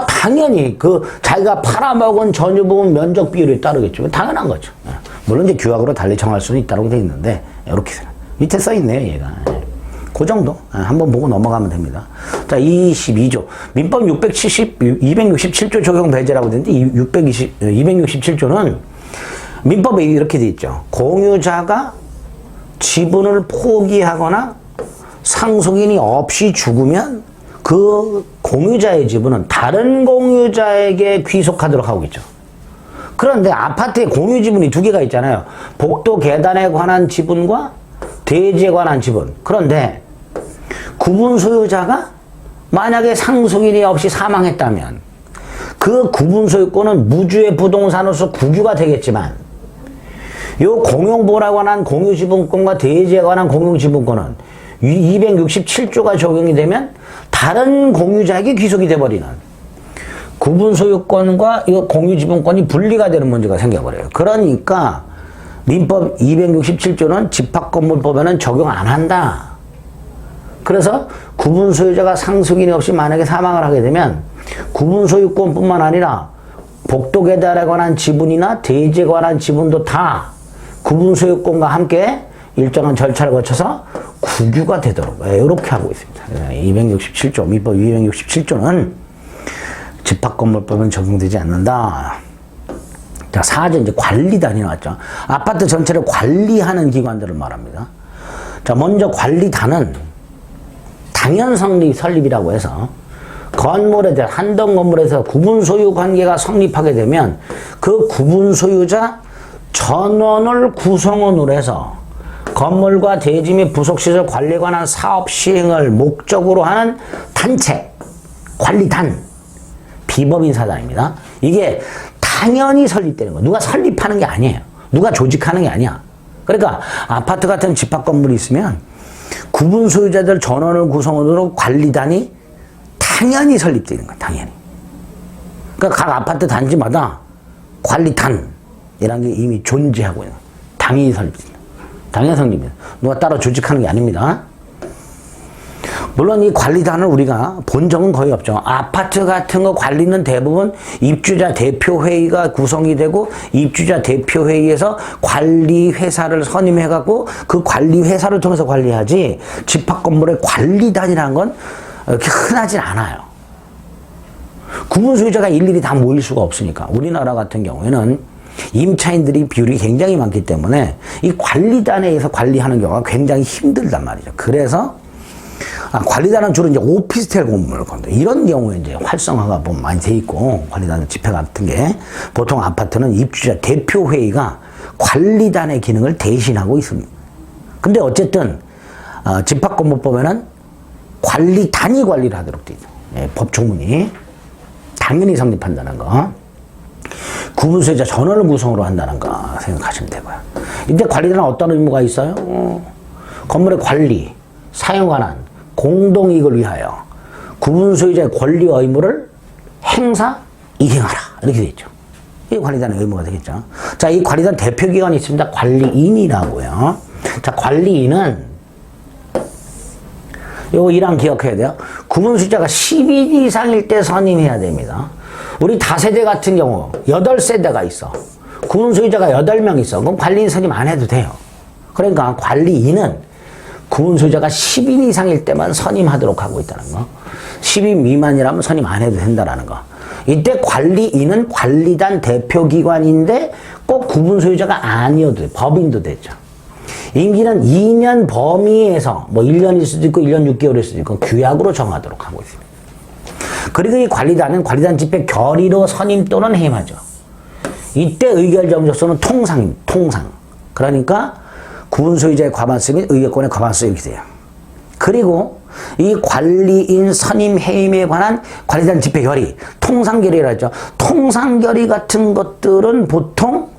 당연히 자기가 팔아먹은 전유분 면적 비율에 따르겠죠. 당연한 거죠. 물론 이제 규약으로 달리 정할 수는 있다고 되어 있는데 이렇게 밑에 써 있네요. 얘가. 그 정도 한번 보고 넘어가면 됩니다. 자, 22조 민법 267조 적용 배제라고 되는데 267조는 민법에 이렇게 돼 있죠. 공유자가 지분을 포기하거나 상속인이 없이 죽으면 그 공유자의 지분은 다른 공유자에게 귀속하도록 하고 있죠. 그런데 아파트에 공유 지분이 2개가 있잖아요. 복도 계단에 관한 지분과 대지에 관한 지분. 그런데 구분 소유자가 만약에 상속인이 없이 사망했다면 그 구분 소유권은 무주의 부동산으로서 국유가 되겠지만 요 공용보호에 관한 공유지분권과 대지에 관한 공용지분권은 267조가 적용이 되면 다른 공유자에게 귀속이 돼버리는 구분 소유권과 이 공유지분권이 분리가 되는 문제가 생겨버려요. 그러니까 민법 267조는 집합건물법에는 적용 안 한다. 그래서 구분 소유자가 상속인이 없이 만약에 사망을 하게 되면 구분 소유권뿐만 아니라 복도 계단에 관한 지분이나 대지에 관한 지분도 다 구분 소유권과 함께 일정한 절차를 거쳐서 국유가 되도록 이렇게 하고 있습니다. 267조 민법 267조는 집합건물법은 적용되지 않는다. 자, 4조 이제 관리단이 나왔죠. 아파트 전체를 관리하는 기관들을 말합니다. 자, 먼저 관리단은 당연성립 설립이라고 해서 건물에 대한 한동 건물에서 구분 소유 관계가 성립하게 되면 그 구분 소유자 전원을 구성원으로 해서 건물과 대지 및 부속시설 관리에 관한 사업 시행을 목적으로 하는 단체, 관리단, 비법인사단입니다. 이게 당연히 설립되는 거예요. 누가 설립하는 게 아니에요. 누가 조직하는 게 아니야. 그러니까 아파트 같은 집합 건물이 있으면 구분 소유자들 전원을 구성원으로 관리단이 당연히 설립되는 거예요. 당연히. 그러니까 각 아파트 단지마다 관리단이라는 게 이미 존재하고 있는 거예요. 당연히 설립됩니다. 당연히 설립입니다. 누가 따로 조직하는 게 아닙니다. 물론 이 관리단을 우리가 본 적은 거의 없죠. 아파트 같은 거 관리는 대부분 입주자 대표회의가 구성이 되고 입주자 대표회의에서 관리회사를 선임해갖고 그 관리회사를 통해서 관리하지 집합건물의 관리단이라는 건 그렇게 흔하진 않아요. 구분 소유자가 일일이 다 모일 수가 없으니까. 우리나라 같은 경우에는 임차인들이 비율이 굉장히 많기 때문에 이 관리단에 의해서 관리하는 경우가 굉장히 힘들단 말이죠. 그래서 관리단은 주로 이제 오피스텔 건물을 건데 이런 경우에 이제 활성화가 뭐 많이 돼 있고 관리단 집회 같은 게 보통 아파트는 입주자 대표회의가 관리단의 기능을 대신하고 있습니다. 근데 어쨌든 집합건물법에는 관리단이 관리를 하도록 되어 있죠. 예, 법조문이 당연히 성립한다는 거. 구분수요자 전원을 구성으로 한다는 거 생각하시면 되고요. 이때 관리단은 어떤 의무가 있어요? 건물의 관리, 사용 관한, 공동이익을 위하여 구분소유자의 권리와 의무를 행사, 이행하라. 이렇게 되어 있죠. 이게 관리단의 의무가 되겠죠. 자, 이 관리단 대표기관이 있습니다. 관리인이라고요. 자, 관리인은 요거 1항 기억해야 돼요. 구분소유자가 10인 이상일 때 선임해야 됩니다. 우리 다세대 같은 경우 8세대가 있어. 구분소유자가 8명 있어. 그럼 관리인 선임 안 해도 돼요. 그러니까 관리인은 구분소유자가 10인 이상일 때만 선임하도록 하고 있다는 거. 10인 미만이라면 선임 안 해도 된다는 거. 이때 관리인은 관리단 대표기관인데 꼭 구분소유자가 아니어도 돼. 법인도 되죠. 임기는 2년 범위에서 뭐 1년일 수도 있고 1년 6개월일 수도 있고 규약으로 정하도록 하고 있습니다. 그리고 이 관리단은 관리단 집회 결의로 선임 또는 해임하죠. 이때 의결 정적소는 통상입니다. 통상. 그러니까 구분소유자의 과반수 및 의결권의 과반수 이렇게 돼요. 그리고 이 관리인 선임 해임에 관한 관리단 집회 결의, 통상결의라 했죠. 통상결의 같은 것들은 보통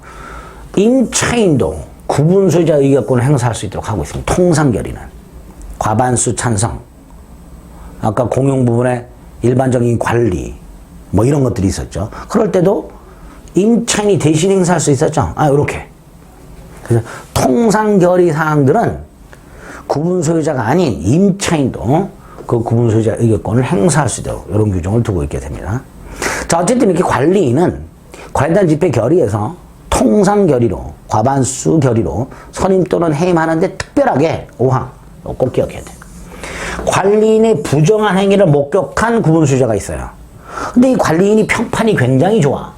임차인도 구분소유자 의결권을 행사할 수 있도록 하고 있습니다. 통상결의는. 과반수 찬성. 아까 공용 부분에 일반적인 관리, 뭐 이런 것들이 있었죠. 그럴 때도 임차인이 대신 행사할 수 있었죠. 요렇게. 그래서 통상결의 사항들은 구분소유자가 아닌 임차인도 그 구분소유자 의결권을 행사할 수 있도록 이런 규정을 두고 있게 됩니다. 자, 어쨌든 이렇게 관리인은 관리단 집회 결의에서 통상결의로, 과반수 결의로 선임 또는 해임하는데 특별하게 5항, 꼭 기억해야 돼요. 관리인의 부정한 행위를 목격한 구분소유자가 있어요. 근데 이 관리인이 평판이 굉장히 좋아.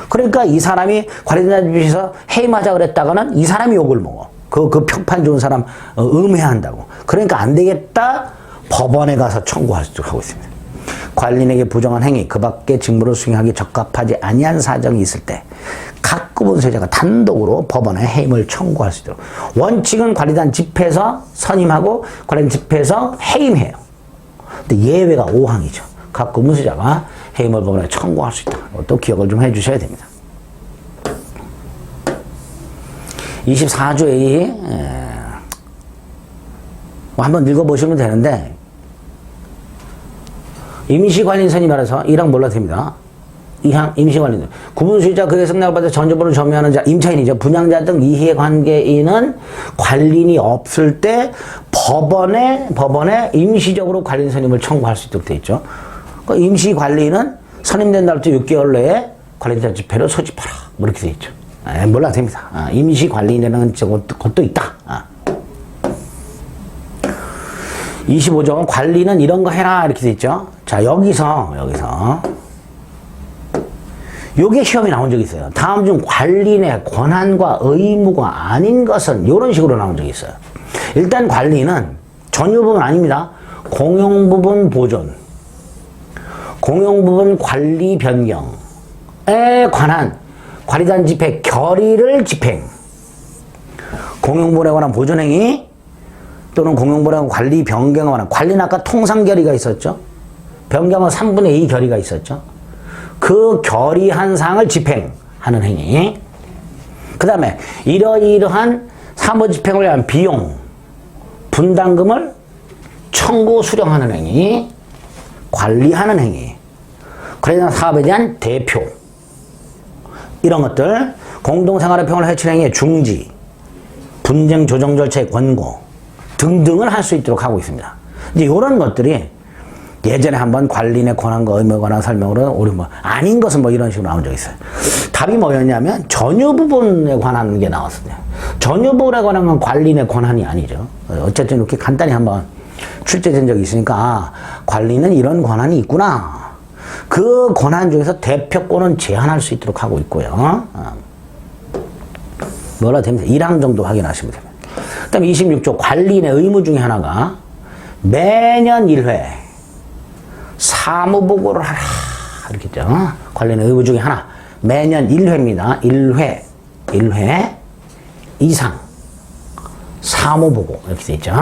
그러니까 이 사람이 관리단 집회에서 해임하자 그랬다가는 이 사람이 욕을 먹어. 그 평판 좋은 사람 음해한다고. 그러니까 안 되겠다. 법원에 가서 청구할 수 있도록 하고 있습니다. 관리인에게 부정한 행위, 그 밖의 직무를 수행하기 적합하지 아니한 사정이 있을 때 각 구분소유자가 단독으로 법원에 해임을 청구할 수 있도록. 원칙은 관리단 집회에서 선임하고 관리단 집회에서 해임해요. 근데 예외가 5항이죠. 각 구분소유자가 해임을 법원에 청구할 수 있다. 또 기억을 좀 해주셔야 됩니다. 24조의 한번 읽어보시면 되는데 임시관리인 선임에 따라서 1항 몰라도 됩니다. 2항 임시관리인 구분소유자 그의 승낙을 받아 전조보를 점유하는 자 임차인이죠. 분양자 등 이해관계인은 관리인이 없을 때 법원에 임시적으로 관리인 선임을 청구할 수 있도록 되어 있죠. 그 임시관리인은 선임된 날부터 6개월 내에 관리자 집회를 소집하라. 뭐 이렇게 되어 있죠. 몰라도 됩니다. 임시관리인이라는 것도 있다. 25조 관리는 이런 거 해라 이렇게 돼 있죠. 자, 여기서 요게 시험에 나온 적이 있어요. 다음 중 관리인의 권한과 의무가 아닌 것은 이런 식으로 나온 적이 있어요. 일단 관리는 전유 부분 아닙니다. 공용 부분 보존, 공용 부분 관리 변경에 관한 관리단 집회 결의를 집행, 공용 부분에 관한 보존행위 또는 공용 부분에 관한 관리 변경에 관한 관리는 아까 통상 결의가 있었죠. 변경은 3분의 2 결의가 있었죠. 그 결의한 사항을 집행하는 행위. 그 다음에 이러이러한 사무집행을 위한 비용, 분담금을 청구 수령하는 행위, 관리하는 행위, 관리단 사업에 대한 대표, 이런 것들, 공동생활의 평화를 해치는 행위의 중지, 분쟁 조정 절차의 권고 등등을 할 수 있도록 하고 있습니다. 이제 이런 것들이 예전에 한번 관리인의 권한과 의무에 관한 설명으로 우리 아닌 것은 이런 식으로 나온 적이 있어요. 답이 뭐였냐면 전유 부분에 관한 게 나왔어요. 전유 부분에 관한 건 관리인의 권한이 아니죠. 어쨌든 이렇게 간단히 한번 출제된 적이 있으니까 관리는 이런 권한이 있구나. 그 권한 중에서 대표권은 제한할 수 있도록 하고 있고요. 뭐라 됩니다. 1항 정도 확인하시면 됩니다. 그 다음에 26조 관리인의 의무 중에 하나가 매년 1회 사무보고를 하라. 이렇게 있죠. 관리인의 의무 중에 하나. 매년 1회입니다. 1회 이상 사무보고 이렇게 돼 있죠.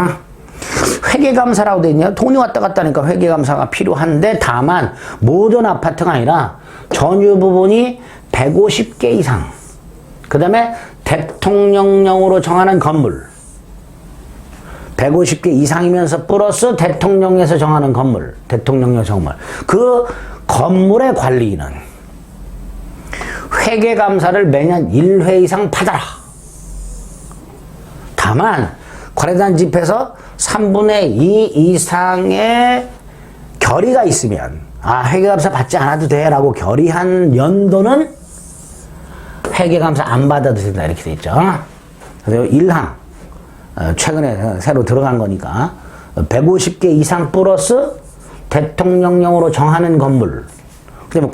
회계감사라고 돼 있네요. 돈이 왔다 갔다 하니까 회계감사가 필요한데 다만 모든 아파트가 아니라 전유 부분이 150개 이상 그 다음에 대통령령으로 정하는 건물 150개 이상이면서 플러스 대통령에서 정하는 건물 대통령령 정물 그 건물의 관리인은 회계감사를 매년 1회 이상 받아라. 다만 관리단 집에서 3분의 2 이상의 결의가 있으면 회계감사 받지 않아도 돼 라고 결의한 연도는 회계감사 안 받아도 된다 이렇게 돼 있죠. 그래서 1항 최근에 새로 들어간 거니까 150개 이상 플러스 대통령령으로 정하는 건물 그다음에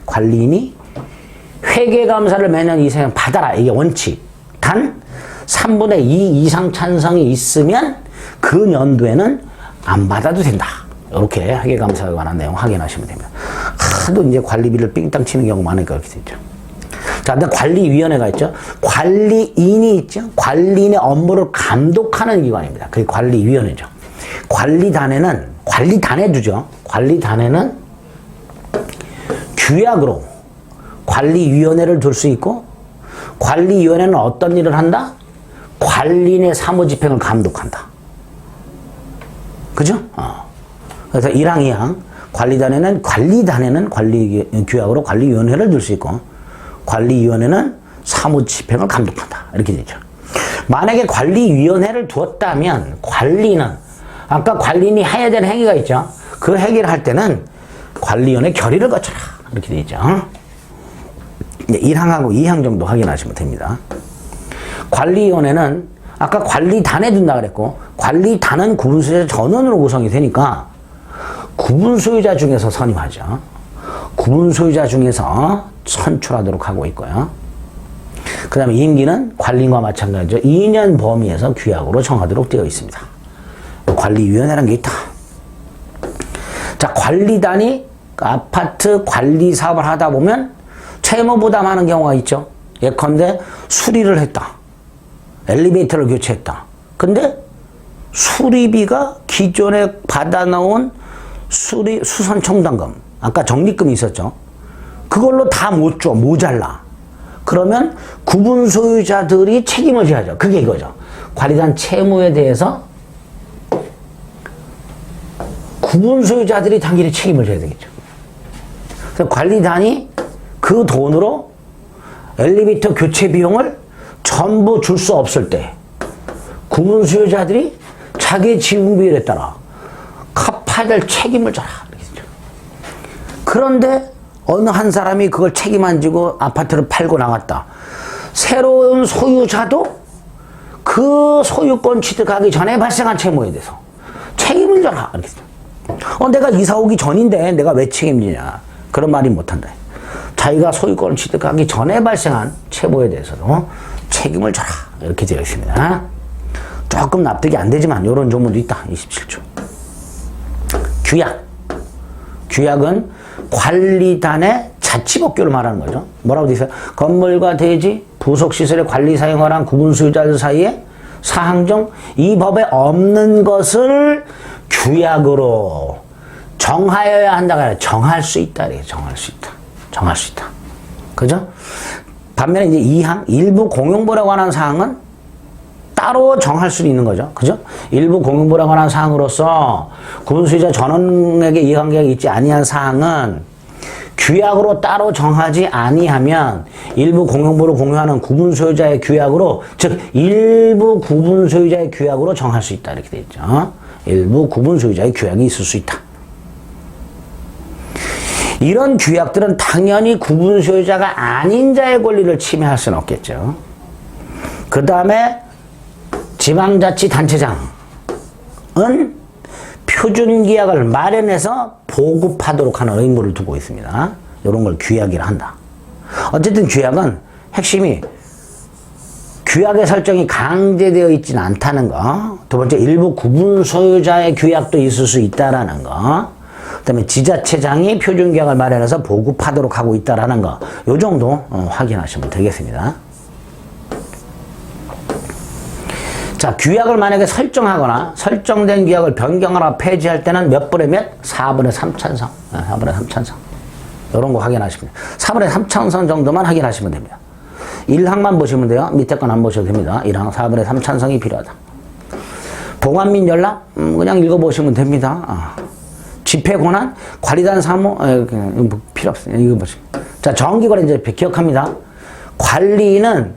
관리인이 회계감사를 매년 이상 받아라. 이게 원칙. 단 3분의 2 이상 찬성이 있으면 그 연도에는 안 받아도 된다. 이렇게 회계감사에 관한 내용 확인하시면 됩니다. 하도 이제 관리비를 삥땅 치는 경우가 많으니까 그렇게 되죠. 자, 근데 관리위원회가 있죠. 관리인이 있죠. 관리인의 업무를 감독하는 기관입니다. 그게 관리위원회죠. 관리단에는 규약으로 관리위원회를 둘 수 있고 관리위원회는 어떤 일을 한다? 관리인의 사무집행을 감독한다. 그죠? 그래서 1항, 2항 관리단에는 관리규약으로 관리위원회를 둘 수 있고 관리위원회는 사무집행을 감독한다. 이렇게 되죠. 만약에 관리위원회를 두었다면 관리는 아까 관리인이 해야 되는 행위가 있죠. 그 행위를 할 때는 관리위원회 결의를 거쳐라. 이렇게 되어 있죠. 1항하고 2항 정도 확인하시면 됩니다. 관리위원회는 아까 관리단에 둔다 그랬고 관리단은 구분소유자 전원으로 구성이 되니까 구분소유자 중에서 선임하죠. 구분소유자 중에서 선출하도록 하고 있고요. 그 다음에 임기는 관리인과 마찬가지죠. 2년 범위에서 규약으로 정하도록 되어 있습니다. 관리위원회라는 게 있다. 자, 관리단이 아파트 관리 사업을 하다 보면 채무 부담하는 경우가 있죠. 예컨대 수리를 했다. 엘리베이터를 교체했다. 근데 수리비가 기존에 받아놓은 수선 청담금, 아까 적립금이 있었죠. 그걸로 다 못 줘, 모자라. 그러면 구분 소유자들이 책임을 져야죠. 그게 이거죠. 관리단 채무에 대해서 구분 소유자들이 당연히 책임을 져야 되겠죠. 그래서 관리단이 그 돈으로 엘리베이터 교체 비용을 전부 줄 수 없을 때 구분 소유자들이 자기 지분 비율에 따라 갚아야 될 책임을 져라. 그런데 어느 한 사람이 그걸 책임 안 지고 아파트를 팔고 나갔다. 새로운 소유자도 그 소유권 취득하기 전에 발생한 채무에 대해서 책임을 져라. 내가 이사 오기 전인데 내가 왜 책임지냐. 그런 말이 못한다. 자기가 소유권을 취득하기 전에 발생한 채무에 대해서도 책임을 져라. 이렇게 되어 있습니다. 조금 납득이 안 되지만 이런 조문도 있다. 27조. 규약은 관리단의 자치법규를 말하는 거죠. 뭐라고 되어 있어요? 건물과 대지, 부속시설의 관리 사용을 한 구분소유자들 사이에 사항 중 이 법에 없는 것을 규약으로 정하여야 한다가 아니라 정할 수 있다. 정할 수 있다. 그죠? 반면에 이제 2항, 일부 공용물에 관한 사항은 따로 정할 수 있는 거죠. 그죠? 일부 공용물에 관한 사항으로서 구분소유자 전원에게 이해관계가 있지 아니한 사항은 규약으로 따로 정하지 아니하면 일부 공용물을 공유하는 구분소유자의 규약으로, 즉 일부 구분소유자의 규약으로 정할 수 있다. 이렇게 되어 있죠. 일부 구분소유자의 규약이 있을 수 있다. 이런 규약들은 당연히 구분소유자가 아닌 자의 권리를 침해할 수는 없겠죠. 그 다음에 지방자치단체장은 표준규약을 마련해서 보급하도록 하는 의무를 두고 있습니다. 이런 걸 규약이라 한다. 어쨌든 규약은 핵심이 규약의 설정이 강제되어 있지는 않다는 거. 두 번째, 일부 구분 소유자의 규약도 있을 수 있다라는 거. 그다음에 지자체장이 표준규약을 마련해서 보급하도록 하고 있다라는 거. 요 정도 확인하시면 되겠습니다. 자, 규약을 만약에 설정하거나 설정된 규약을 변경하거나 폐지할 때는 몇 분의 몇? 4분의 3 찬성. 4분의 3 찬성. 이런 거 확인하시면 돼요. 4분의 3 찬성 정도만 확인하시면 됩니다. 1항만 보시면 돼요. 밑에 건 안 보셔도 됩니다. 1항 4분의 3 찬성이 필요하다. 보관 및 연락? 그냥 읽어보시면 됩니다. 집회 권한? 관리단 사무? 필요 없어요. 이거 보시면. 자, 정기관리자집회 기억합니다. 관리는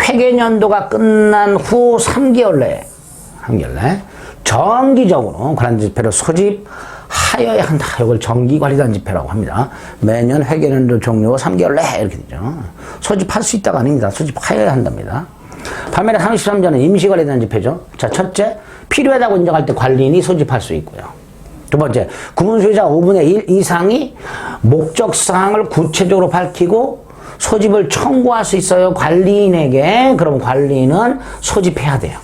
회계연도가 끝난 후 3개월 내에 정기적으로 관리단집회를 소집하여야 한다. 이걸 정기관리단집회라고 합니다. 매년 회계연도 종료 후 3개월 내에 이렇게 되죠. 소집할 수 있다가 아닙니다. 소집하여야 한답니다. 반면에 33조는 임시관리단집회죠. 자, 첫째, 필요하다고 인정할 때 관리인이 소집할 수 있고요. 두 번째, 구분소유자 5분의 1 이상이 목적사항을 구체적으로 밝히고 소집을 청구할 수 있어요. 관리인에게. 그럼 관리인은 소집해야 돼요.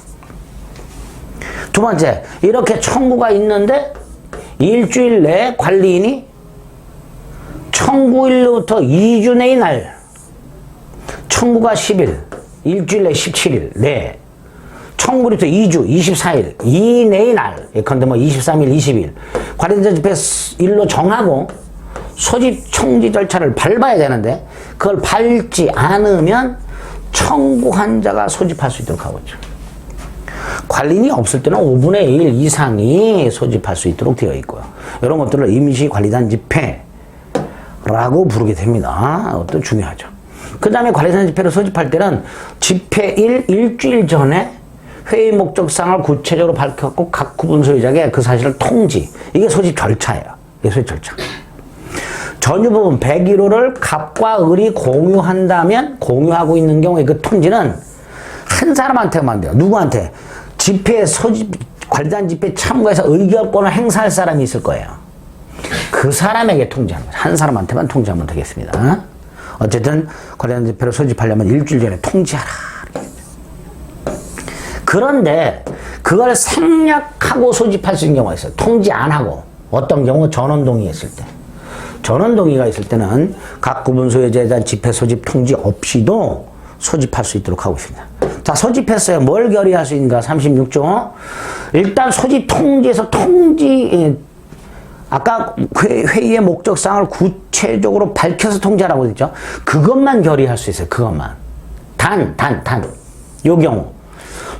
두 번째, 이렇게 청구가 있는데 일주일 내에 관리인이 청구일로부터 2주 내의 날, 청구가 10일, 일주일 내 17일 내, 청구일로부터 2주, 24일 이내의 날, 예컨대 뭐 23일, 20일 관리인자 집회 일로 정하고 소집 청지 절차를 밟아야 되는데 그걸 밟지 않으면 청구한 자가 소집할 수 있도록 하고 있죠. 관리인이 없을 때는 5분의 1 이상이 소집할 수 있도록 되어 있고요. 이런 것들을 임시관리단 집회라고 부르게 됩니다. 이것도 중요하죠. 그 다음에 관리단 집회를 소집할 때는 집회일 일주일 전에 회의 목적사항을 구체적으로 밝혔고 각 구분 소유자에게 그 사실을 통지. 이게 소집 절차예요. 이게 소집 절차. 전유 부분 101호를 갑과 을이 공유한다면 공유하고 있는 경우에 그 통지는 한 사람한테만 돼요. 누구한테? 집회 소집 관리단 집회 참가해서 의결권을 행사할 사람이 있을 거예요. 그 사람에게 통지하는 거죠. 한 사람한테만 통지하면 되겠습니다. 어쨌든 관리단 집회를 소집하려면 일주일 전에 통지하라. 그런데 그걸 생략하고 소집할 수 있는 경우가 있어요. 통지 안 하고. 어떤 경우? 전원동의 있을 때. 전원동의가 있을 때는 각 구분 소유자에 대한 집회 소집 통지 없이도 소집할 수 있도록 하고 있습니다. 자, 소집했어요. 뭘 결의할 수 있는가? 36조. 일단 소집 통지에서 아까 회의의 목적사항을 구체적으로 밝혀서 통지하라고 했죠. 그것만 결의할 수 있어요. 그것만. 요 경우.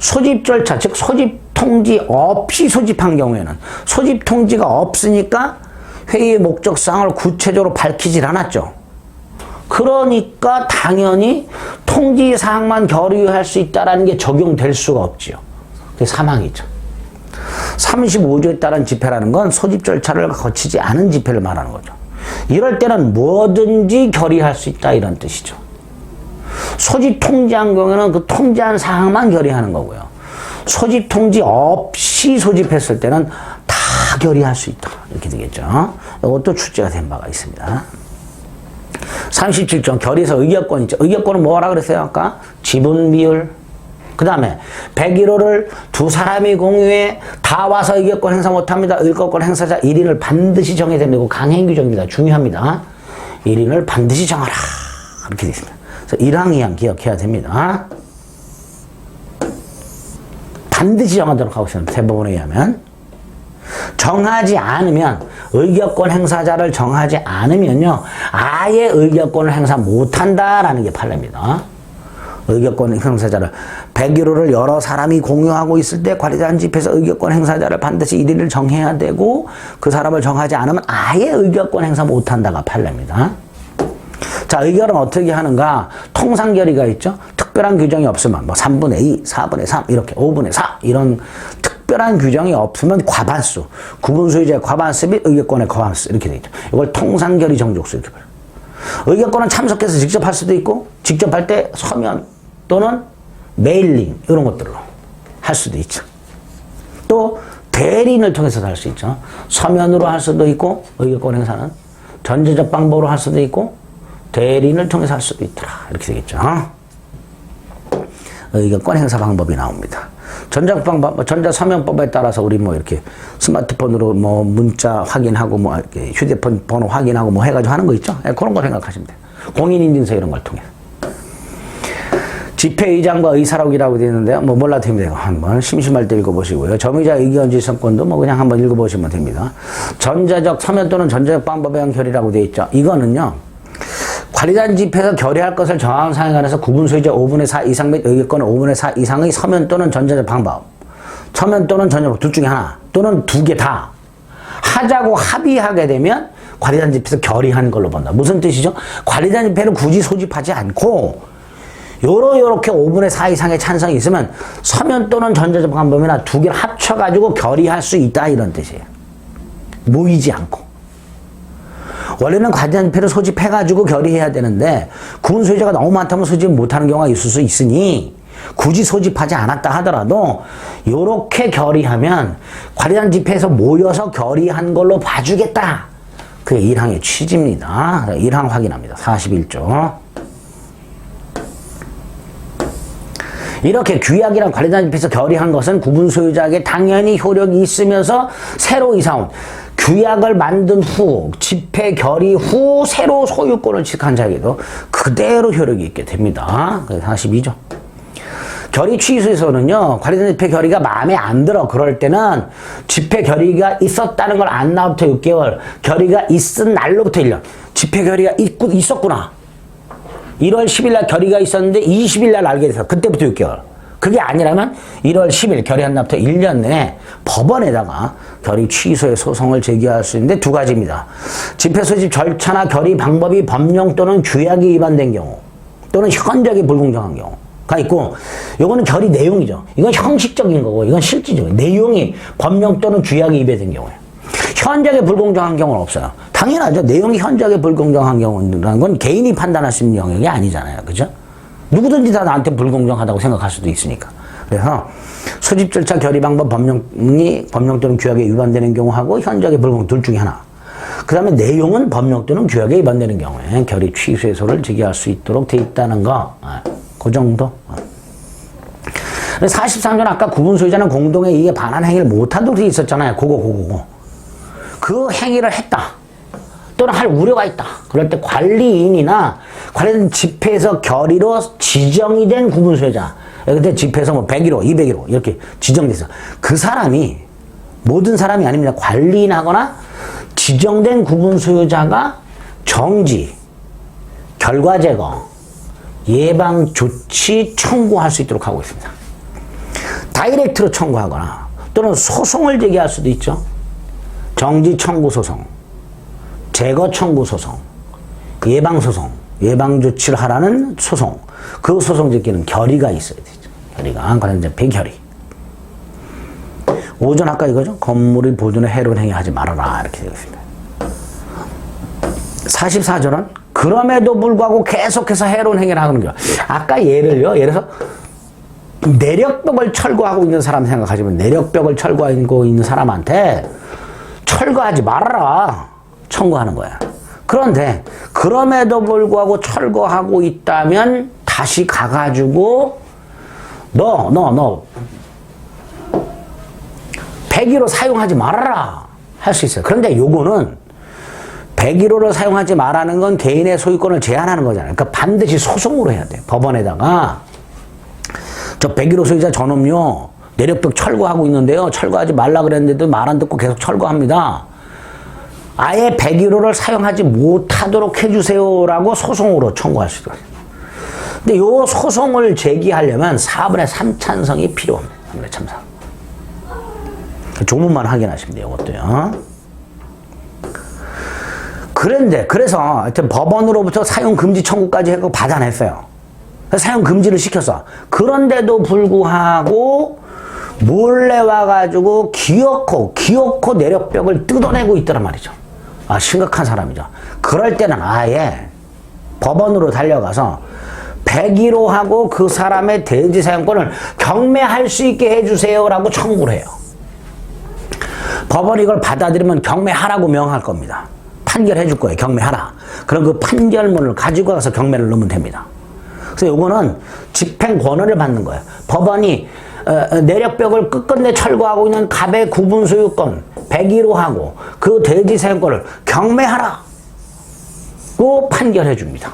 소집 절차, 즉 소집 통지 없이 소집한 경우에는 소집 통지가 없으니까 회의의 목적사항을 구체적으로 밝히질 않았죠. 그러니까 당연히 통지사항만 결의할 수 있다는 게 적용될 수가 없지요. 그게 사망이죠. 35조에 따른 집회라는 건 소집 절차를 거치지 않은 집회를 말하는 거죠. 이럴 때는 뭐든지 결의할 수 있다 이런 뜻이죠. 소집 통지한 경우에는 그 통지한 사항만 결의하는 거고요. 소집 통지 없이 소집했을 때는 다 결의할 수 있다. 이렇게 되겠죠. 이것도 출제가 된 바가 있습니다. 37조 결의에서 의결권 있죠. 의결권은 뭐라 그랬어요? 아까 지분 비율. 그 다음에 101호를 두 사람이 공유해 다 와서 의결권 행사 못합니다. 의결권 행사자 1인을 반드시 정해야 됩니다. 강행 규정입니다. 중요합니다. 1인을 반드시 정하라. 이렇게 되어 있습니다. 그래서 1항, 2항 기억해야 됩니다. 반드시 정하도록 하고 있습니다. 대법원에 의하면. 정하지 않으면 의결권 행사자를 정하지 않으면요 아예 의결권을 행사 못한다라는 게 판례입니다. 의결권 행사자를 101호를 여러 사람이 공유하고 있을 때 관리단 집회에서 의결권 행사자를 반드시 1인을 정해야 되고 그 사람을 정하지 않으면 아예 의결권 행사 못한다가 판례입니다. 자, 의결은 어떻게 하는가? 통상 결의가 있죠. 특별한 규정이 없으면 뭐 3분의 2, 4분의 3 이렇게 5분의 4 이런 특별한 규정이 없으면 과반수, 구분 소유자의 과반수 및 의결권의 과반수 이렇게 되죠. 이걸 통상 결의 정족수 이렇게 불러요. 의결권은 참석해서 직접 할 수도 있고 직접 할 때 서면 또는 메일링 이런 것들로 할 수도 있죠. 또 대리인을 통해서도 할 수 있죠. 서면으로 할 수도 있고 의결권 행사는 전제적 방법으로 할 수도 있고 대리인을 통해서 할 수도 있더라. 이렇게 되겠죠. 의결권 행사 방법이 나옵니다. 전자서명법에 따라서 우리 뭐 이렇게 스마트폰으로 뭐 문자 확인하고 뭐 이렇게 휴대폰 번호 확인하고 뭐 해가지고 하는 거 있죠? 그런 거 생각하시면 돼요. 공인인증서 이런 걸 통해. 집회의장과 의사록이라고 되어 있는데요. 뭐 몰라도 됩니다. 한번 심심할 때 읽어보시고요. 점의자 의견지성권도 뭐 그냥 한번 읽어보시면 됩니다. 전자적 서면 또는 전자적 방법에 의한 결의라고 되어 있죠. 이거는요. 관리단 집회에서 결의할 것을 정한 사항에 관해서 구분 소유자 5분의 4 이상 및 의결권의 5분의 4 이상의 서면 또는 전자적 방법, 서면 또는 전자적 둘 중에 하나 또는 두 개 다 하자고 합의하게 되면 관리단 집회에서 결의한 걸로 본다. 무슨 뜻이죠? 관리단 집회를 굳이 소집하지 않고 요렇게 5분의 4 이상의 찬성이 있으면 서면 또는 전자적 방법이나 두 개를 합쳐가지고 결의할 수 있다 이런 뜻이에요. 모이지 않고. 원래는 관리단 집회를 소집해가지고 결의해야 되는데 구분 소유자가 너무 많다면 소집 못하는 경우가 있을 수 있으니 굳이 소집하지 않았다 하더라도 요렇게 결의하면 관리단 집회에서 모여서 결의한 걸로 봐주겠다. 그게 1항의 취지입니다. 1항 확인합니다. 41조. 이렇게 규약이랑 관리단 집회에서 결의한 것은 구분 소유자에게 당연히 효력이 있으면서 새로 이사온 규약을 만든 후 집회 결의 후 새로 소유권을 취득한 자에게도 그대로 효력이 있게 됩니다. 42조. 결의 취소에서는요, 관리단 집회 결의가 마음에 안 들어. 그럴 때는 집회 결의가 있었다는 걸 안 날부터 6개월, 결의가 있은 날로부터 1년. 집회 결의가 있었구나. 1월 10일 날 결의가 있었는데 20일 날 알게 돼서 그때부터 6개월. 그게 아니라면 1월 10일 결의한 날부터 1년 내에 법원에다가 결의 취소의 소송을 제기할 수 있는데 두 가지입니다. 집회 소집 절차나 결의 방법이 법령 또는 규약이 위반된 경우 또는 현저하게 불공정한 경우가 있고, 요거는 결의 내용이죠. 이건 형식적인 거고 이건 실질적인 내용이 법령 또는 규약이 위반된 경우예요. 현저하게 불공정한 경우는 없어요. 당연하죠. 내용이 현저하게 불공정한 경우라는 건 개인이 판단할 수 있는 영역이 아니잖아요. 그죠? 누구든지 다 나한테 불공정하다고 생각할 수도 있으니까. 그래서 소집 절차 결의 방법 법령이 법령 또는 규약에 위반되는 경우하고 현저하게 불공정 둘 중에 하나. 그 다음에 내용은 법령 또는 규약에 위반되는 경우에 결의 취소를 제기할 수 있도록 돼 있다는 거. 그 정도. 43조는 아까 구분 소유자는 공동의 이익에 반한 행위를 못하도록 돼 있었잖아요. 그거. 그 행위를 했다. 또는 할 우려가 있다. 그럴 때 관리인이나 관련 집회에서 결의로 지정이 된 구분 소유자. 그때 집회에서 뭐 101호, 201호 이렇게 지정돼서 그 사람이 모든 사람이 아닙니다. 관리인하거나 지정된 구분 소유자가 정지, 결과 제거, 예방 조치 청구할 수 있도록 하고 있습니다. 다이렉트로 청구하거나 또는 소송을 제기할 수도 있죠. 정지 청구 소송, 제거 청구 소송, 예방 소송, 예방 조치를 하라는 소송. 그 소송 제기는 결의가 있어야 되죠. 결의가 관련된 배결의. 5전 아까 이거죠. 건물의 보존에 해로운 행위 하지 말아라 이렇게 되어 있습니다. 44조는 그럼에도 불구하고 계속해서 해로운 행위를 하는 거예요. 아까 예를 들어서 내력벽을 철거하고 있는 사람 생각하시면 내력벽을 철거하고 있는 사람한테 철거하지 말아라 청구하는 거야. 그런데 그럼에도 불구하고 철거하고 있다면 다시 가가지고 너 101호 사용하지 말아라 할 수 있어요. 그런데 요거는 101호를 사용하지 말라는 건 개인의 소유권을 제한하는 거잖아요. 그러니까 반드시 소송으로 해야 돼요. 법원에다가 저 101호 소유자 전업요 내력벽 철거하고 있는데요. 철거하지 말라 그랬는데도 말 안 듣고 계속 철거합니다. 아예 101호를 사용하지 못하도록 해주세요라고 소송으로 청구할 수 있어요. 근데 요 소송을 제기하려면 4분의 3 찬성이 필요합니다. 4분의 3. 조문만 확인하시면 돼요. 이것도요. 그래서 하여튼 법원으로부터 사용 금지 청구까지 해서 받아냈어요. 사용 금지를 시켰어. 그런데도 불구하고 몰래 와가지고 기어코 내력벽을 뜯어내고 있더란 말이죠. 아, 심각한 사람이죠. 그럴 때는 아예 법원으로 달려가서 101호하고 그 사람의 대지 사용권을 경매할 수 있게 해주세요라고 청구를 해요. 법원이 이걸 받아들이면 경매하라고 명할 겁니다. 판결해 줄 거예요. 경매하라. 그럼 그 판결문을 가지고 가서 경매를 넣으면 됩니다. 그래서 요거는 집행 권한을 받는 거예요. 법원이 내력벽을 끝끝내 철거하고 있는 갑의 구분 소유권 101호 하고 그 대지 사용권을 경매하라 고 판결해 줍니다.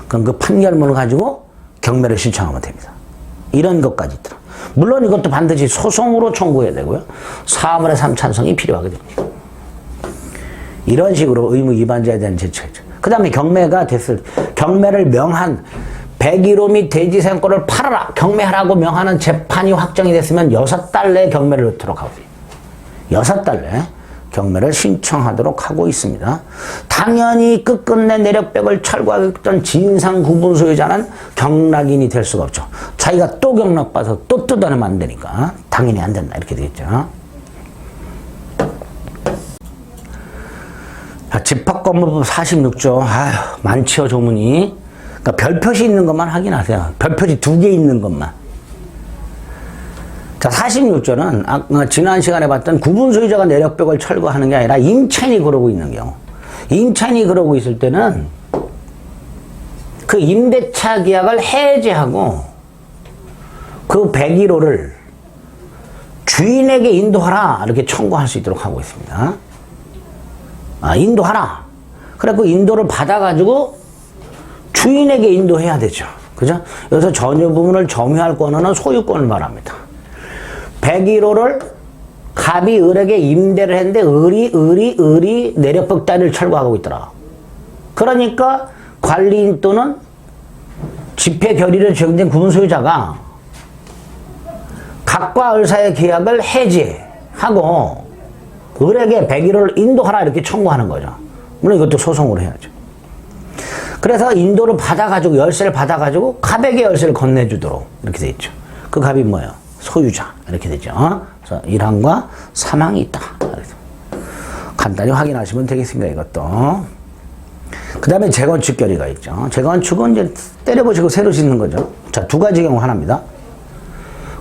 그럼 그 판결문을 가지고 경매를 신청하면 됩니다. 이런 것까지 있더라. 물론 이것도 반드시 소송으로 청구해야 되고요. 4분의 3 찬성이 필요하게 됩니다. 이런 식으로 의무 위반자에 대한 제출이죠. 그 다음에 경매가 됐을 때 경매를 명한 101호 및 대지 사용권을 팔아라 경매하라고 명하는 재판이 확정이 됐으면 6달 내에 경매를 넣도록 하고 있습니다. 6달 내에 경매를 신청하도록 하고 있습니다. 당연히 끝끝내 내력벽을 철거하겠던 진상 구분 소유자는 경락인이 될 수가 없죠. 자기가 또 경락받아서 또 뜯어내면 안 되니까 당연히 안 된다 이렇게 되겠죠. 집합건물법 46조 아휴 많지요 조문이. 그러니까 별표시 있는 것만 확인하세요. 별표시 2개 있는 것만. 자, 46조는 지난 시간에 봤던 구분 소유자가 내력벽을 철거하는 게 아니라 임차인이 그러고 있는 경우. 임차인이 그러고 있을 때는 그 임대차 계약을 해지하고 그 101호를 주인에게 인도하라 이렇게 청구할 수 있도록 하고 있습니다. 인도하라. 그래 그 인도를 받아가지고 주인에게 인도해야 되죠. 그죠? 여기서 전유 부분을 점유할 권한은 소유권을 말합니다. 101호를 갑이 을에게 임대를 했는데 을이 내력벽 따위를 철거하고 있더라. 그러니까 관리인 또는 집회 결의를 적용된 구분 소유자가 갑과 을 사이의 계약을 해지하고 을에게 101호를 인도하라 이렇게 청구하는 거죠. 물론 이것도 소송으로 해야죠. 그래서 인도를 받아가지고 열쇠를 받아가지고 갑에게 열쇠를 건네주도록 이렇게 돼 있죠. 그 갑이 뭐예요? 소유자 이렇게 되죠. 그래서 1항과 3항이 있다. 그래서 간단히 확인하시면 되겠습니다. 이것도. 그 다음에 재건축 결의가 있죠. 재건축은 이제 때려보시고 새로 짓는 거죠. 자, 2가지 경우 하나입니다.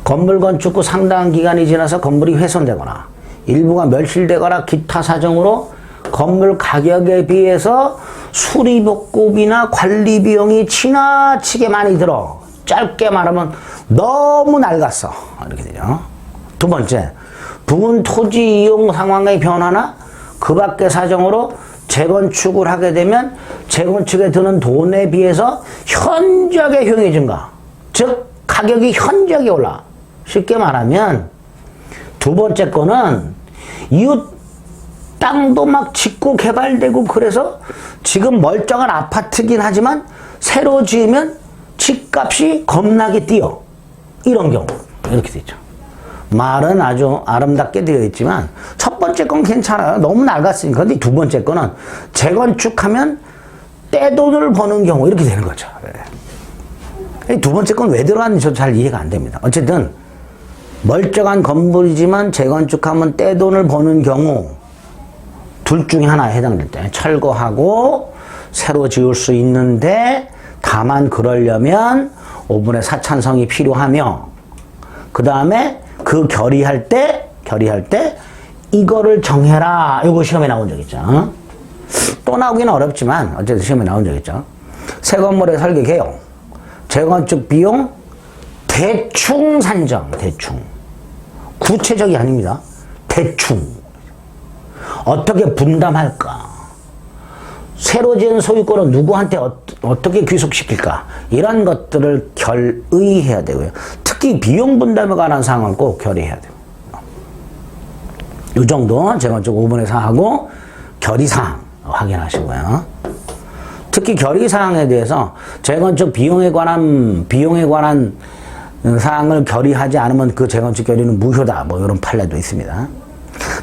건물 건축 후 상당한 기간이 지나서 건물이 훼손되거나 일부가 멸실되거나 기타 사정으로 건물 가격에 비해서 수리복급이나 관리 비용이 지나치게 많이 들어. 짧게 말하면 너무 낡았어. 이렇게 되죠. 2번째, 부근 토지 이용 상황의 변화나 그 밖의 사정으로 재건축을 하게 되면 재건축에 드는 돈에 비해서 현저하게 효용이 증가. 즉, 가격이 현저하게 올라. 쉽게 말하면 2번째 거는 이웃 땅도 막 짓고 개발되고 그래서 지금 멀쩡한 아파트긴 하지만 새로 지으면 집값이 겁나게 뛰어. 이런 경우. 이렇게 되죠. 말은 아주 아름답게 되어 있지만 첫 번째 건 괜찮아요. 너무 낡았으니까. 근데 2번째 거는 재건축하면 떼돈을 버는 경우 이렇게 되는 거죠. 네. 2번째 건 왜 들어갔는지 저도 잘 이해가 안 됩니다. 어쨌든 멀쩡한 건물이지만 재건축하면 떼돈을 버는 경우 둘 중에 하나에 해당될 때 철거하고 새로 지을 수 있는데 다만 그러려면 5분의 4 찬성이 필요하며 그 다음에 그 결의할 때 이거를 정해라. 이거 시험에 나온 적 있죠. 또 나오기는 어렵지만 어쨌든 시험에 나온 적 있죠. 새 건물의 설계 개요. 재건축 비용 대충 산정. 대충. 구체적이 아닙니다. 대충. 어떻게 분담할까? 새로 지은 소유권을 누구한테 어떻게 귀속시킬까? 이런 것들을 결의해야 되고요. 특히 비용 분담에 관한 사항은 꼭 결의해야 돼요. 이 정도 재건축 5분의 4하고 결의사항 확인하시고요. 특히 결의사항에 대해서 재건축 비용에 관한 사항을 결의하지 않으면 그 재건축 결의는 무효다. 뭐 이런 판례도 있습니다.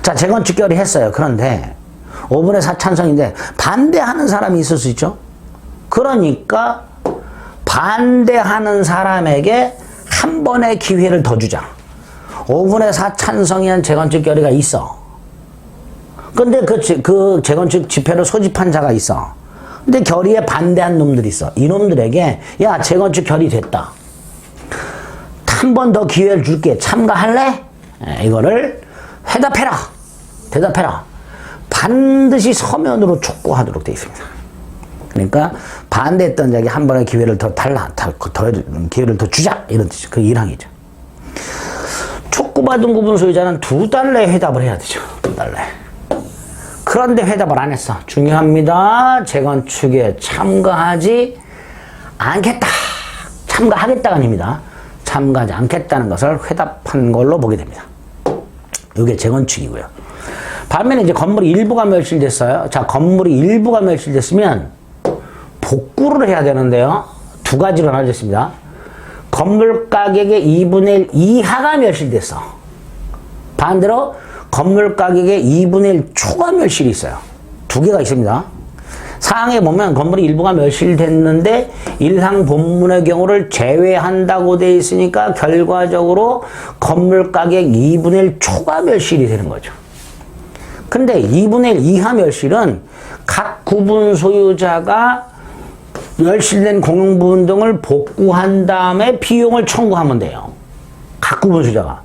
자, 재건축 결의했어요. 그런데 5분의 4 찬성인데 반대하는 사람이 있을 수 있죠. 그러니까 반대하는 사람에게 한 번의 기회를 더 주자. 5분의 4 찬성이한 재건축 결의가 있어. 근데 그 재건축 집회를 소집한 자가 있어. 근데 결의에 반대한 놈들이 있어. 이놈들에게 야, 재건축 결의 됐다. 한 번 더 기회를 줄게. 참가할래? 이거를 대답해라. 반드시 서면으로 촉구하도록 되어 있습니다. 그러니까 반대했던 자에게 한 번의 기회를 더 기회를 더 주자 이런 뜻이죠. 그 1항이죠. 촉구받은 구분 소유자는 2달 내에 회답을 해야 되죠. 2달 내에. 그런데 회답을 안 했어. 중요합니다. 재건축에 참가하지 않겠다. 참가하겠다가 아닙니다. 참가하지 않겠다는 것을 회답한 걸로 보게 됩니다. 이게 재건축이고요. 반면에 이제 건물이 일부가 멸실됐어요. 자, 건물이 일부가 멸실됐으면 복구를 해야 되는데요. 2가지로 나눠졌습니다. 건물 가격의 2분의 1 이하가 멸실됐어. 반대로 건물 가격의 2분의 1 초과 멸실이 있어요. 2개가 있습니다. 사항에 보면 건물이 일부가 멸실됐는데 일항 본문의 경우를 제외한다고 되어 있으니까 결과적으로 건물 가격 2분의 1 초과 멸실이 되는 거죠. 근데 2분의 1 이하 멸실은 각 구분 소유자가 멸실된 공용부분 등을 복구한 다음에 비용을 청구하면 돼요. 각 구분 소유자가.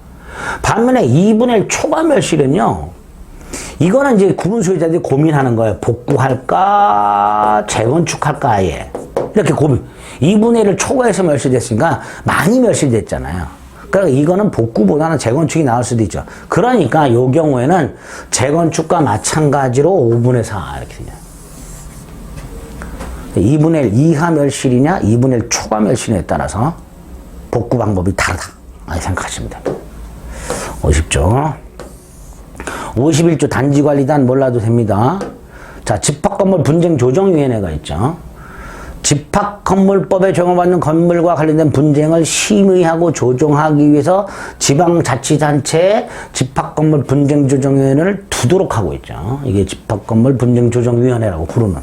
반면에 2분의 1 초과 멸실은요. 이거는 이제 구분 소유자들이 고민하는 거예요. 복구할까, 재건축할까, 아예. 이렇게 고민. 2분의 1을 초과해서 멸실됐으니까 많이 멸실됐잖아요. 그러니까 이거는 복구보다는 재건축이 나을 수도 있죠. 그러니까 이 경우에는 재건축과 마찬가지로 5분의 4 이렇게 되냐. 2분의 1 이하 멸실이냐, 2분의 1 초과 멸실에 따라서 복구 방법이 다르다. 이렇게 생각하시면 됩니다. 50조. 51조 단지관리단 몰라도 됩니다. 자, 집합건물 분쟁조정위원회가 있죠. 집합건물법에 적용받는 건물과 관련된 분쟁을 심의하고 조정하기 위해서 지방자치단체에 집합건물 분쟁조정위원회를 두도록 하고 있죠. 이게 집합건물 분쟁조정위원회라고 부르는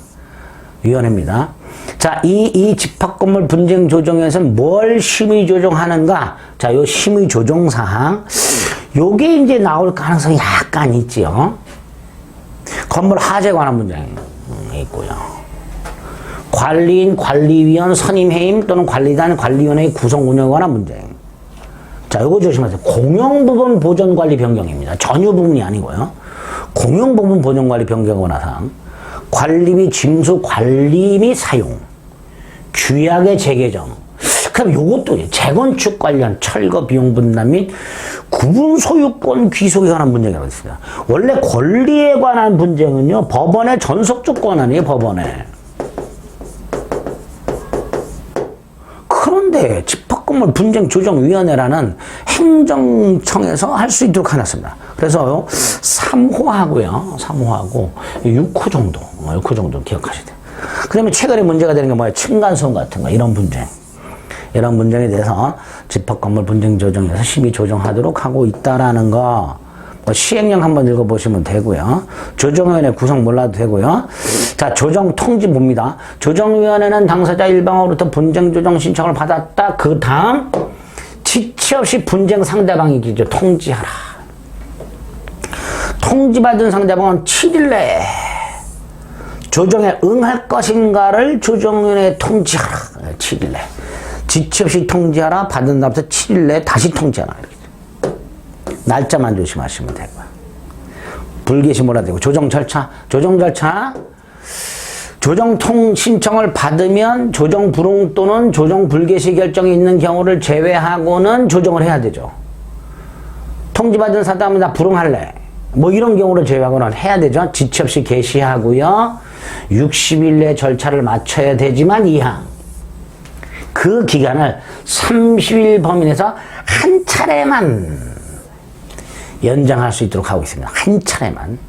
위원회입니다. 자, 이 집합건물 분쟁조정위원회에서는 뭘 심의조정하는가? 자, 요 심의조정사항. 요게 이제 나올 가능성이 약간 있지요. 건물 하자에 관한 문장이 있고요. 관리인, 관리위원, 선임해임 또는 관리단, 관리위원회의 구성 운영에 관한 문장. 자, 요거 조심하세요. 공용부분 보존관리 변경입니다. 전유 부분이 아니고요. 공용부분 보존관리 변경에 관한 사항. 관리비 징수 관리 및 사용. 규약의 재개정. 그럼 요것도 재건축 관련 철거 비용 분담 및 구분 소유권 귀속에 관한 분쟁이라고 있습니다. 원래 권리에 관한 분쟁은요, 법원의 전속적 권한이에요, 법원에. 그런데 집합건물 분쟁조정위원회라는 행정청에서 할 수 있도록 해놨습니다. 그래서 3호하고요, 3호하고 6호 정도, 6호 정도 기억하셔야 돼요. 그 다음에 최근에 문제가 되는 게 뭐예요? 층간소음 같은 거, 이런 분쟁. 이런 문제에 대해서 집합건물 분쟁조정에서 심의 조정하도록 하고 있다라는 거, 뭐 시행령 한번 읽어보시면 되고요. 조정위원회 구성 몰라도 되고요. 자, 조정통지 봅니다. 조정위원회는 당사자 일방으로부터 분쟁조정 신청을 받았다. 그 다음 지체 없이 분쟁 상대방이 기죠. 통지하라. 통지받은 상대방은 7일 내에 조정에 응할 것인가를 조정위원회에 통지하라. 7일 내에. 지체 없이 통지하라. 받은 다음부터 7일 내에 다시 통지하라. 이렇게. 날짜만 조심하시면 되고요. 불개시 몰아도 되고. 조정 절차. 조정 신청을 받으면 조정 불응 또는 조정 불개시 결정이 있는 경우를 제외하고는 조정을 해야 되죠. 통지받은 사람이 나 불응할래. 뭐 이런 경우를 제외하고는 해야 되죠. 지체 없이 개시하고요. 60일 내 절차를 마쳐야 되지만 이항. 그 기간을 30일 범위 내에서 한 차례만 연장할 수 있도록 하고 있습니다. 한 차례만.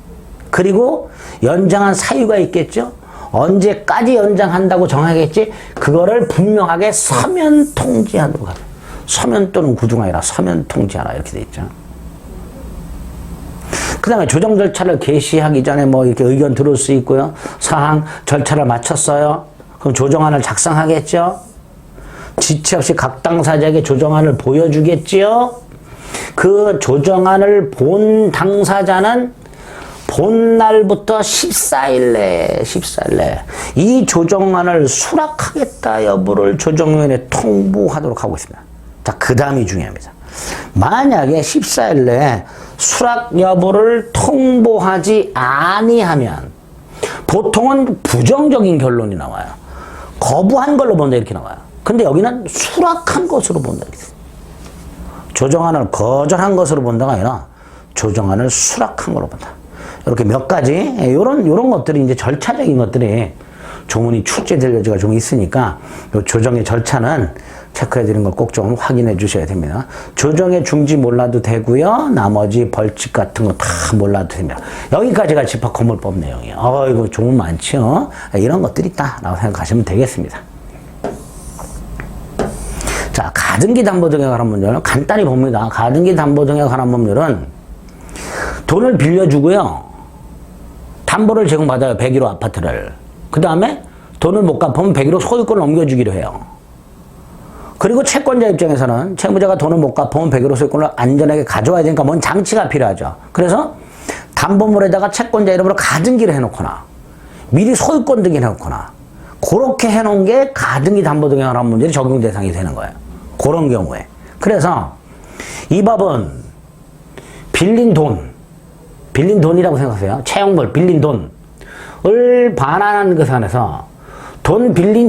그리고 연장한 사유가 있겠죠. 언제까지 연장한다고 정하겠지. 그거를 분명하게 서면 통지하도록 하죠. 서면 또는 구두가 아니라 서면 통지하라 이렇게 돼 있죠. 그 다음에 조정 절차를 개시하기 전에 뭐 이렇게 의견 들을 수 있고요. 사항 절차를 마쳤어요. 그럼 조정안을 작성하겠죠. 지체 없이 각 당사자에게 조정안을 보여주겠지요. 그 조정안을 본 당사자는 본 날부터 14일 내에 이 조정안을 수락하겠다 여부를 조정위원회에 통보하도록 하고 있습니다. 자, 그 다음이 중요합니다. 만약에 14일 내에 수락 여부를 통보하지 아니하면 보통은 부정적인 결론이 나와요. 거부한 걸로 본다 이렇게 나와요. 근데 여기는 수락한 것으로 본다 이렇게. 조정안을 거절한 것으로 본다가 아니라 조정안을 수락한 걸로 본다. 이렇게 몇 가지 요런 것들이 이제 절차적인 것들이 조문이 출제될 여지가 좀 있으니까 요 조정의 절차는 체크해 드린 걸 꼭 좀 확인해 주셔야 됩니다. 조정의 중지 몰라도 되고요. 나머지 벌칙 같은 거 다 몰라도 됩니다. 여기까지가 집합건물법 내용이에요. 이거 조문 많죠? 이런 것들이 있다라고 생각하시면 되겠습니다. 자, 가등기 담보 등에 관한 법률은 간단히 봅니다. 가등기 담보 등에 관한 법률은 돈을 빌려주고요. 담보를 제공받아요. 101호 아파트를. 그 다음에 돈을 못 갚으면 101호 소유권을 넘겨주기로 해요. 그리고 채권자 입장에서는 채무자가 돈을 못 갚으면 101호 소유권을 안전하게 가져와야 되니까 뭔 장치가 필요하죠. 그래서 담보물에다가 채권자 이름으로 가등기를 해놓거나 미리 소유권 등기를 해놓거나 그렇게 해놓은 게 가등기 담보 등에 관한 문제로 적용 대상이 되는 거예요. 그런 경우에. 그래서 이 법은 빌린 돈이라고 생각하세요. 채용물, 빌린 돈을 반환하는 것에 한해서 돈 빌린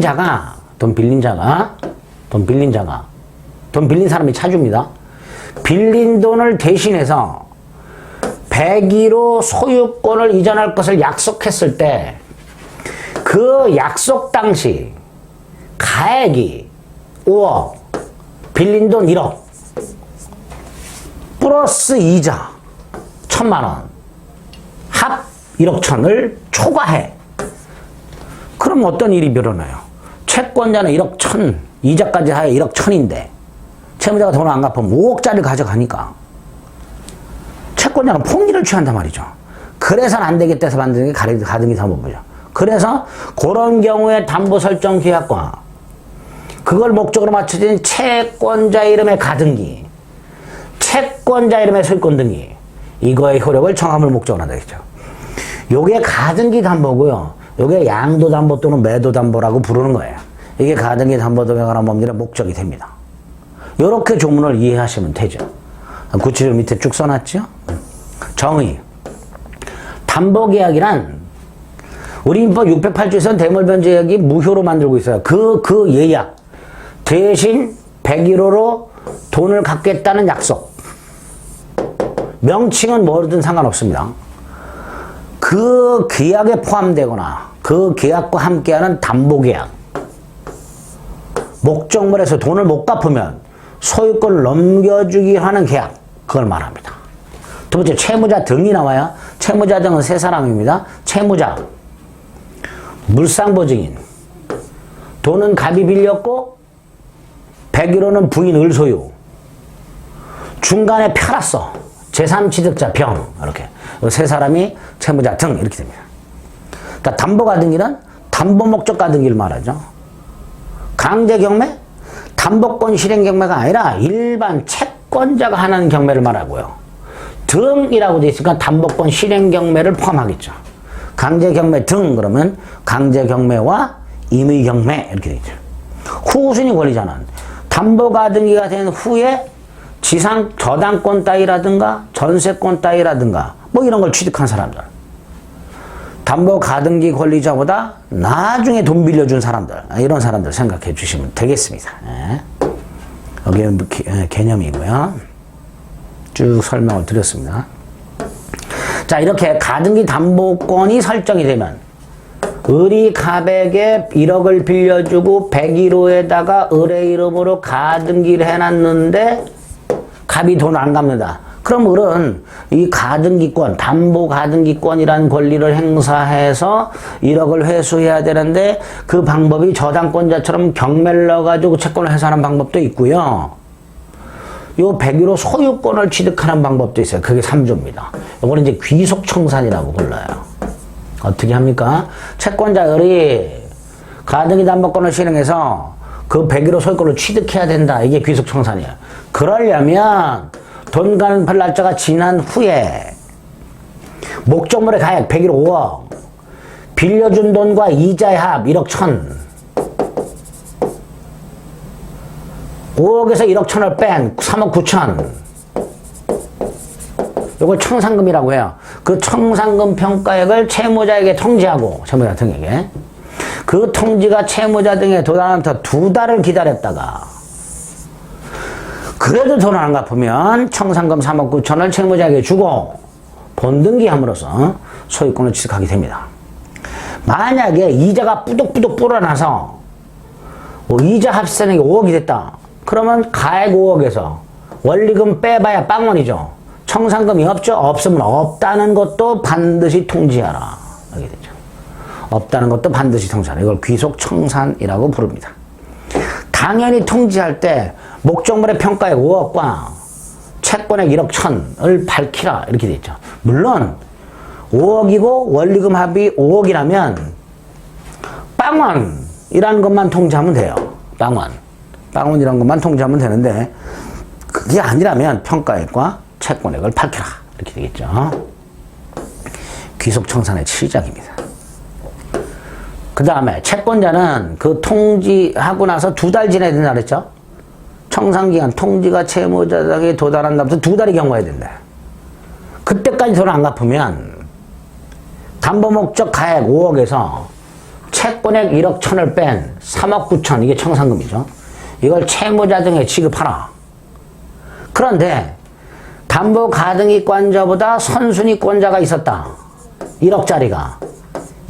사람이 차주입니다. 빌린 돈을 대신해서 101호 소유권을 이전할 것을 약속했을 때 그 약속 당시 가액이 5억, 빌린 돈 1억, 플러스 이자 1,000만 원, 합 1억 1,000을 초과해. 그럼 어떤 일이 일어나요? 채권자는 1억 1,000, 이자까지 하여 1억 1,000인데 채무자가 돈을 안 갚으면 5억짜리를 가져가니까 채권자는 폭리를 취한단 말이죠. 그래서는 안 되겠다 해서 만드는 게 가등기 담보법이죠. 그래서 그런 경우에 담보 설정 계약과 그걸 목적으로 맞춰진 채권자 이름의 가등기, 채권자 이름의 소유권 등기, 이거의 효력을 정함을 목적으로 한다 했죠. 요게 가등기 담보고요. 요게 양도 담보 또는 매도 담보라고 부르는 거예요. 이게 가등기 담보 등에 관한 법률의 목적이 됩니다. 요렇게 조문을 이해하시면 되죠. 구체적으로 밑에 쭉 써놨죠. 정의. 담보계약이란 우리 민법 608조에서는 대물변제약이 무효로 만들고 있어요. 그 예약. 대신 101호로 돈을 갚겠다는 약속. 명칭은 뭐든 상관없습니다. 그 계약에 포함되거나 그 계약과 함께하는 담보계약. 목적물에서 돈을 못 갚으면 소유권을 넘겨주기 하는 계약. 그걸 말합니다. 두 번째, 채무자 등이 나와요. 채무자 등은 세 사람입니다. 채무자, 물상보증인, 돈은 갑이 빌렸고 101호는 부인 을소유, 중간에 팔았어. 제3취득자 병. 이렇게 세 사람이 채무자 등 이렇게 됩니다. 그러니까 담보가등기는 담보 목적 가등기를 말하죠. 강제경매, 담보권 실행 경매가 아니라 일반 채권자가 하는 경매를 말하고요. 등이라고 되어 있으니까 담보권 실행 경매를 포함하겠죠. 강제경매 등 그러면 강제경매와 임의경매 이렇게 되죠. 후순위 권리자는 담보가등기가 된 후에 지상 저당권 따위라든가 전세권 따위라든가 뭐 이런 걸 취득한 사람들. 담보가등기 권리자보다 나중에 돈 빌려준 사람들, 이런 사람들 생각해 주시면 되겠습니다. 여기는 개념이고요. 쭉 설명을 드렸습니다. 자, 이렇게 가등기 담보권이 설정이 되면 을이 갑에게 1억을 빌려주고 101호에다가 을의 이름으로 가등기를 해놨는데 갑이 돈을 안 갚는다. 그럼 을은 이 가등기권, 담보 가등기권이라는 권리를 행사해서 1억을 회수해야 되는데 그 방법이 저당권자처럼 경매를 넣어가지고 채권을 해소하는 방법도 있고요. 요 101호 소유권을 취득하는 방법도 있어요. 그게 3조입니다. 요거는 이제 귀속청산이라고 불러요. 어떻게 합니까? 채권자 을이 가등기 담보권을 실행해서 그 101호 소유권을 취득해야 된다. 이게 귀속청산이에요. 그러려면 돈 갚을 날짜가 지난 후에 목적물의 가액 101호 5억, 빌려준 돈과 이자의 합 1억 1,000, 5억에서 1억 1,000을 뺀 3억 9천, 요걸 청산금이라고 해요. 그 청산금 평가액을 채무자에게 통지하고, 채무자 등에게 그 통지가 채무자 등에 도달한 더 2달을 기다렸다가 그래도 돈을 안 갚으면 청산금 3억 9천을 채무자에게 주고 본등기함으로써 소유권을 취득하게 됩니다. 만약에 이자가 뿌덕뿌덕 불어나서 이자 합산액이 5억이 됐다. 그러면 가액 5억에서 원리금 빼봐야 빵원이죠. 청산금이 없죠? 없으면 없다는 것도 반드시 통지하라. 이렇게 되죠. 없다는 것도 반드시 통지하라. 이걸 귀속청산이라고 부릅니다. 당연히 통지할 때 목적물의 평가액 5억과 채권액 1억 1천을 밝히라. 이렇게 돼 있죠. 물론 5억이고 원리금 합이 5억이라면 빵원이라는 것만 통지하면 돼요. 빵원이라는 것만 통지하면 되는데 그게 아니라면 평가액과 채권액을 밝혀라. 이렇게 되겠죠. 귀속청산의 시작입니다. 그 다음에 채권자는 그 통지하고 나서 2달 지나야 된다 그랬죠. 청산기간 통지가 채무자에게 도달한 다음부터 2달이 경과해야 된다. 그때까지 돈을 안 갚으면 담보목적 가액 5억에서 채권액 1억 1천을 뺀 3억 9천, 이게 청산금이죠. 이걸 채무자 등에 지급하라. 그런데 담보가등기권자보다 선순위권자가 있었다. 1억짜리가.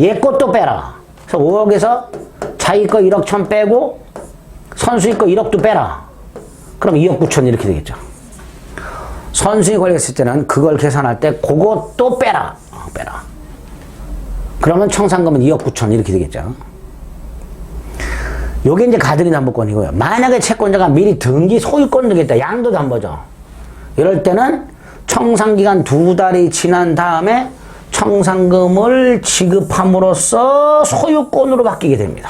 얘 것도 빼라. 그래서 5억에서 자기 거 1억 1천 빼고 선순위 거 1억도 빼라. 그럼 2억 9천 이렇게 되겠죠. 선순위 걸렸을 때는 그걸 계산할 때 그것도 빼라. 빼라. 그러면 청산금은 2억 9천 이렇게 되겠죠. 요게 이제 가등기 담보권이고요. 만약에 채권자가 미리 등기 소유권 등기했다. 양도 담보죠. 이럴 때는 청산기간 2달이 지난 다음에 청산금을 지급함으로써 소유권으로 바뀌게 됩니다.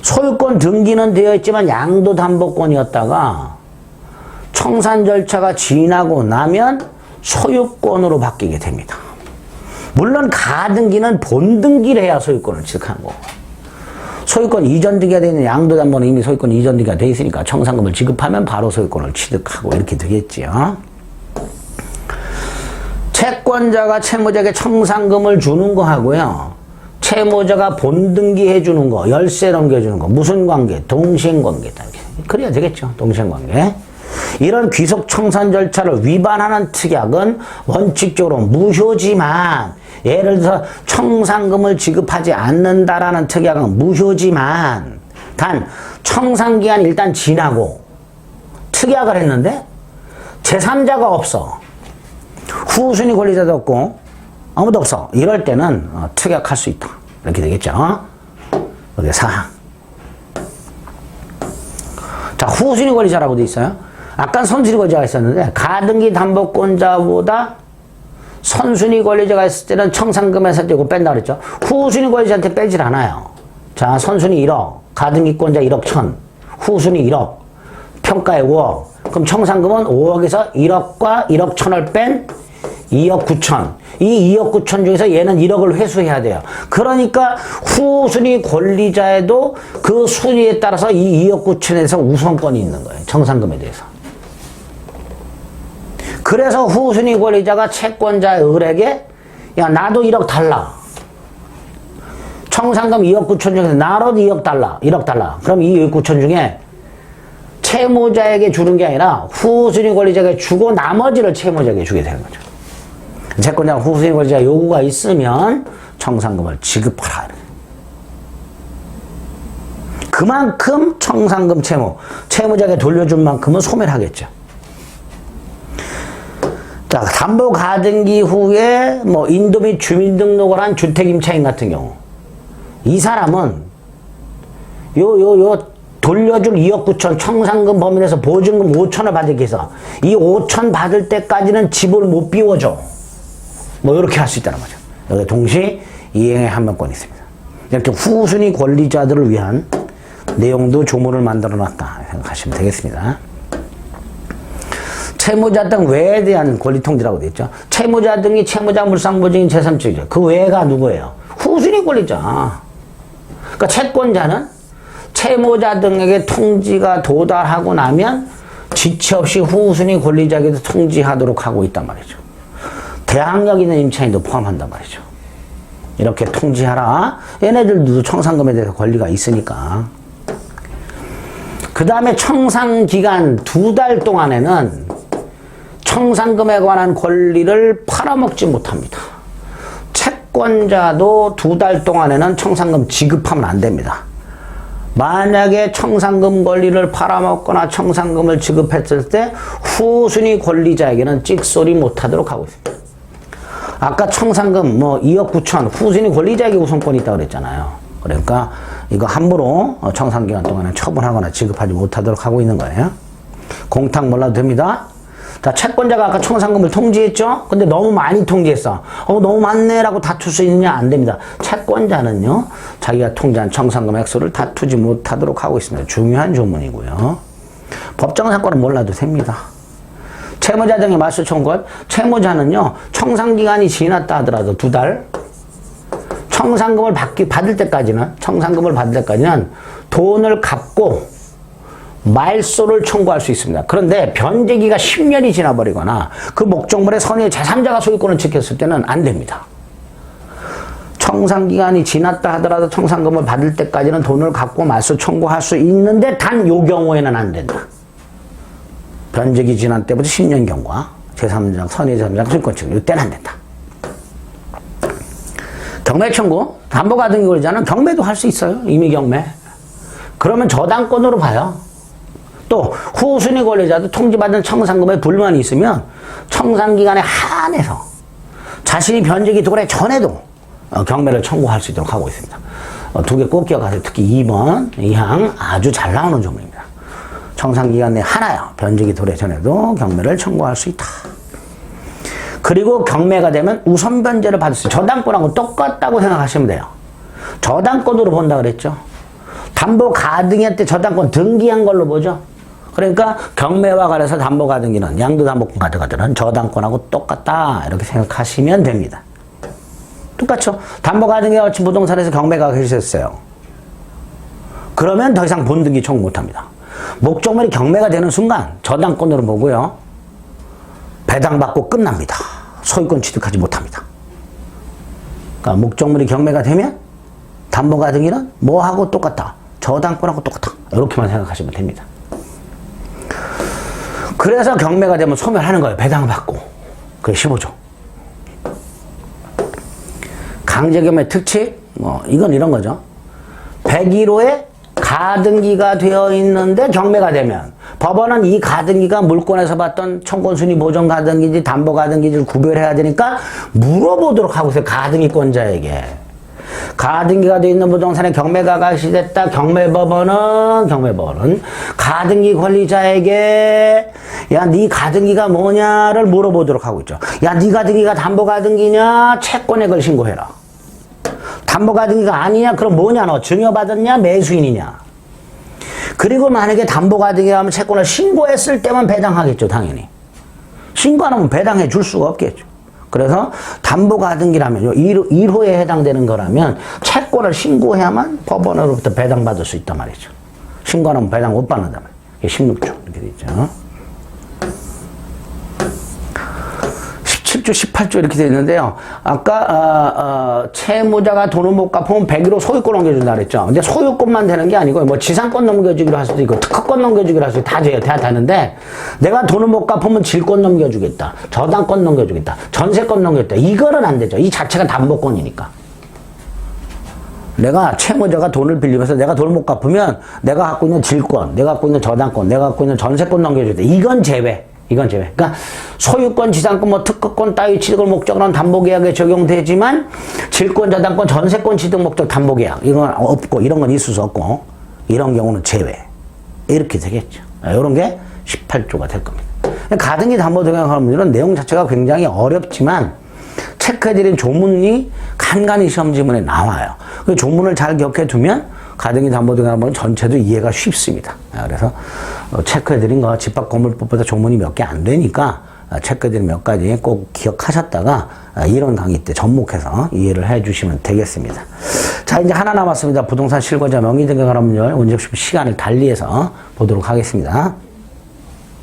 소유권 등기는 되어 있지만 양도 담보권이었다가 청산 절차가 지나고 나면 소유권으로 바뀌게 됩니다. 물론 가등기는 본등기를 해야 소유권을 취득하는 거고, 소유권 이전 등기가 되어 있는 양도 담보는 이미 소유권 이전 등기가 되어 있으니까 청산금을 지급하면 바로 소유권을 취득하고 이렇게 되겠지요. 채권자가 채무자에게 청산금을 주는 거 하고요, 채무자가 본등기해 주는 거, 열세 넘겨주는 거, 무슨 관계? 동시행관계다. 그래야 되겠죠. 동시행관계. 이런 귀속청산 절차를 위반하는 특약은 원칙적으로 무효지만, 예를 들어서 청산금을 지급하지 않는다라는 특약은 무효지만, 단 청산기간이 일단 지나고 특약을 했는데 제3자가 없어. 후순위 권리자도 없고 아무도 없어. 이럴 때는 특약할 수 있다. 이렇게 되겠죠. 여기 사항. 자, 후순위 권리자라고 돼 있어요. 아까 선순위 권리자가 있었는데 가등기 담보권자보다 선순위 권리자가 있을 때는 청산금에서 떼고 뺀다 그랬죠. 후순위 권리자한테 빼질 않아요. 자, 선순위 1억, 가등기권자 1억 1천, 후순위 1억, 평가액 5억. 그럼 청산금은 5억에서 1억과 1억 1천을 뺀 2억 9천. 이 2억 9천 중에서 얘는 1억을 회수해야 돼요. 그러니까 후순위 권리자에도 그 순위에 따라서 이 2억 9천에서 우선권이 있는 거예요. 청산금에 대해서. 그래서 후순위 권리자가 채권자 을에게 야, 나도 1억 달라. 청산금 2억 9천 중에서 나로도 2억 달라. 1억 달라. 그럼 이 2억 9천 중에 채무자에게 주는 게 아니라 후순위 권리자에게 주고 나머지를 채무자에게 주게 되는 거죠. 채권자가 후순위 권리자 요구가 있으면 청산금을 지급하라. 그만큼 청산금 채무자에게 돌려준 만큼은 소멸하겠죠. 자, 담보 가등기 후에 뭐 인도 및 주민등록을 한 주택임차인 같은 경우, 이 사람은 돌려줄 2억 9천 청산금 범위 내에서 보증금 5천을 받기 위해서 이 5천 받을 때까지는 집을 못 비워줘. 뭐 이렇게 할 수 있다는 거죠. 여기 동시 이행의 한명권이 있습니다. 이렇게 후순위 권리자들을 위한 내용도 조문을 만들어 놨다 생각하시면 되겠습니다. 채무자 등 외에 대한 권리통지라고 되어 있죠. 채무자 등이 채무자 물상보증인 제3측이죠. 그 외가 누구예요? 후순위 권리자. 그러니까 채권자는 채무자 등에게 통지가 도달하고 나면 지체 없이 후순위 권리자에게도 통지하도록 하고 있단 말이죠. 계약력 있는 임차인도 포함한단 말이죠. 이렇게 통지하라. 얘네들도 청산금에 대해서 권리가 있으니까. 그 다음에 청산기간 2달 동안에는 청산금에 관한 권리를 팔아먹지 못합니다. 채권자도 2달 동안에는 청산금 지급하면 안 됩니다. 만약에 청산금 권리를 팔아먹거나 청산금을 지급했을 때 후순위 권리자에게는 찍소리 못하도록 하고 있습니다. 아까 청산금 2억 9천 후순위 권리자에게 우선권이 있다고 그랬잖아요. 그러니까 이거 함부로 청산기간 동안에 처분하거나 지급하지 못하도록 하고 있는 거예요. 공탁 몰라도 됩니다. 자, 채권자가 아까 청산금을 통지했죠? 근데 너무 많이 통지했어. 너무 많네 라고 다툴 수 있느냐? 안 됩니다. 채권자는요, 자기가 통지한 청산금 액수를 다투지 못하도록 하고 있습니다. 중요한 조문이고요. 법정사건은 몰라도 됩니다. 채무자 등의 말소 청구권, 채무자는요, 청산기간이 지났다 하더라도 2달, 청산금을 받을 때까지는 돈을 갚고 말소를 청구할 수 있습니다. 그런데 변제기가 10년이 지나버리거나 그 목적물의 선의의 제3자가 소유권을 지켰을 때는 안 됩니다. 청산기간이 지났다 하더라도 청산금을 받을 때까지는 돈을 갚고 말소 청구할 수 있는데 단 요 경우에는 안 된다. 변제기 지난 때부터 10년 경과 제3자, 선의의 제3자가 소유권 지키고 이때는 안 된다. 경매 청구, 담보가등기 권리자는 경매도 할 수 있어요. 이미 경매. 그러면 저당권으로 봐요. 또 후순위 권리자도 통지받은 청산금에 불만이 있으면 청산기간에 한해서 자신이 변제기 도래 전에도 경매를 청구할 수 있도록 하고 있습니다. 2개 꼭 기억하세요. 특히 2번 이 항 아주 잘 나오는 조문입니다. 청산기간 내 하나요. 변제기 도래 전에도 경매를 청구할 수 있다. 그리고 경매가 되면 우선 변제를 받을 수 있어요. 저당권하고 똑같다고 생각하시면 돼요. 저당권으로 본다 그랬죠. 담보 가등기할 때 저당권 등기한 걸로 보죠. 그러니까 경매와 관해서 담보 가등기는 양도담보권 가져가들은 저당권하고 똑같다 이렇게 생각하시면 됩니다. 똑같죠. 담보 가등기와 같이 부동산에서 경매가 결정했어요. 그러면 더 이상 본등기 청구 못합니다. 목적물이 경매가 되는 순간 저당권으로 보고요. 배당받고 끝납니다. 소유권 취득하지 못합니다. 그러니까 목적물이 경매가 되면 담보 가등기는 뭐하고 똑같다. 저당권하고 똑같다. 이렇게만 생각하시면 됩니다. 그래서 경매가 되면 소멸하는 거예요. 배당받고. 그게 15조. 강제경매 특칙, 이건 이런 거죠. 101호에 가등기가 되어 있는데 경매가 되면 법원은 이 가등기가 물권에서 받던 청권순위 보존 가등기인지 담보 가등기인지를 구별해야 되니까 물어보도록 하고 있어요. 가등기권자에게. 가등기가 되어 있는 부동산에 경매가 가시됐다. 경매법원은 가등기 권리자에게 야, 네 가등기가 뭐냐를 물어보도록 하고 있죠. 야, 네 가등기가 담보 가등기냐? 채권액을 신고해라. 담보 가등기가 아니냐? 그럼 뭐냐? 너 증여받았냐? 매수인이냐? 그리고 만약에 담보 가등기가 하면 채권을 신고했을 때만 배당하겠죠. 당연히. 신고 안 하면 배당해 줄 수가 없겠죠. 그래서 담보 가등기라면 1호에 해당되는 거라면 채권을 신고해야만 법원으로부터 배당받을 수 있단 말이죠. 신고 안 하면 배당 못 받는단 말이에요. 이게 16조 이렇게 돼 있죠. 17조, 18조 이렇게 되어 있는데요. 아까 채무자가 돈을 못 갚으면 101호 소유권 넘겨준다 그랬죠. 근데 소유권만 되는 게 아니고 뭐 지상권 넘겨주기로 할 수도 있고 특허권 넘겨주기로 할 수도 있고 다 되는데 내가 돈을 못 갚으면 질권 넘겨주겠다. 저당권 넘겨주겠다. 전세권 넘겨주겠다. 이거는 안 되죠. 이 자체가 담보권이니까. 내가 채무자가 돈을 빌리면서 내가 돈을 못 갚으면 내가 갖고 있는 질권, 내가 갖고 있는 저당권, 내가 갖고 있는 전세권 넘겨주겠다. 이건 제외. 그러니까 소유권, 지상권, 특허권 따위 취득을 목적으로 한 담보계약에 적용되지만 질권, 저당권, 전세권 취득 목적 담보계약 이건 없고 이런 건 있을 수 없고 이런 경우는 제외 이렇게 되겠죠. 이런 게 18조가 될 겁니다. 가등기 담보 등록하면 이런 내용 자체가 굉장히 어렵지만 체크해드린 조문이 간간히 시험 지문에 나와요. 그 조문을 잘 기억해두면 가등기 담보 등록하면 전체도 이해가 쉽습니다. 그래서 체크해드린 거 집합건물법보다 조문이 몇 개 안 되니까 체크해드린 몇 가지 꼭 기억하셨다가 이론 강의 때 접목해서 이해를 해주시면 되겠습니다. 자, 이제 하나 남았습니다. 부동산 실거주자 명의 등에 관한 문제 오늘 시간을 달리해서 보도록 하겠습니다.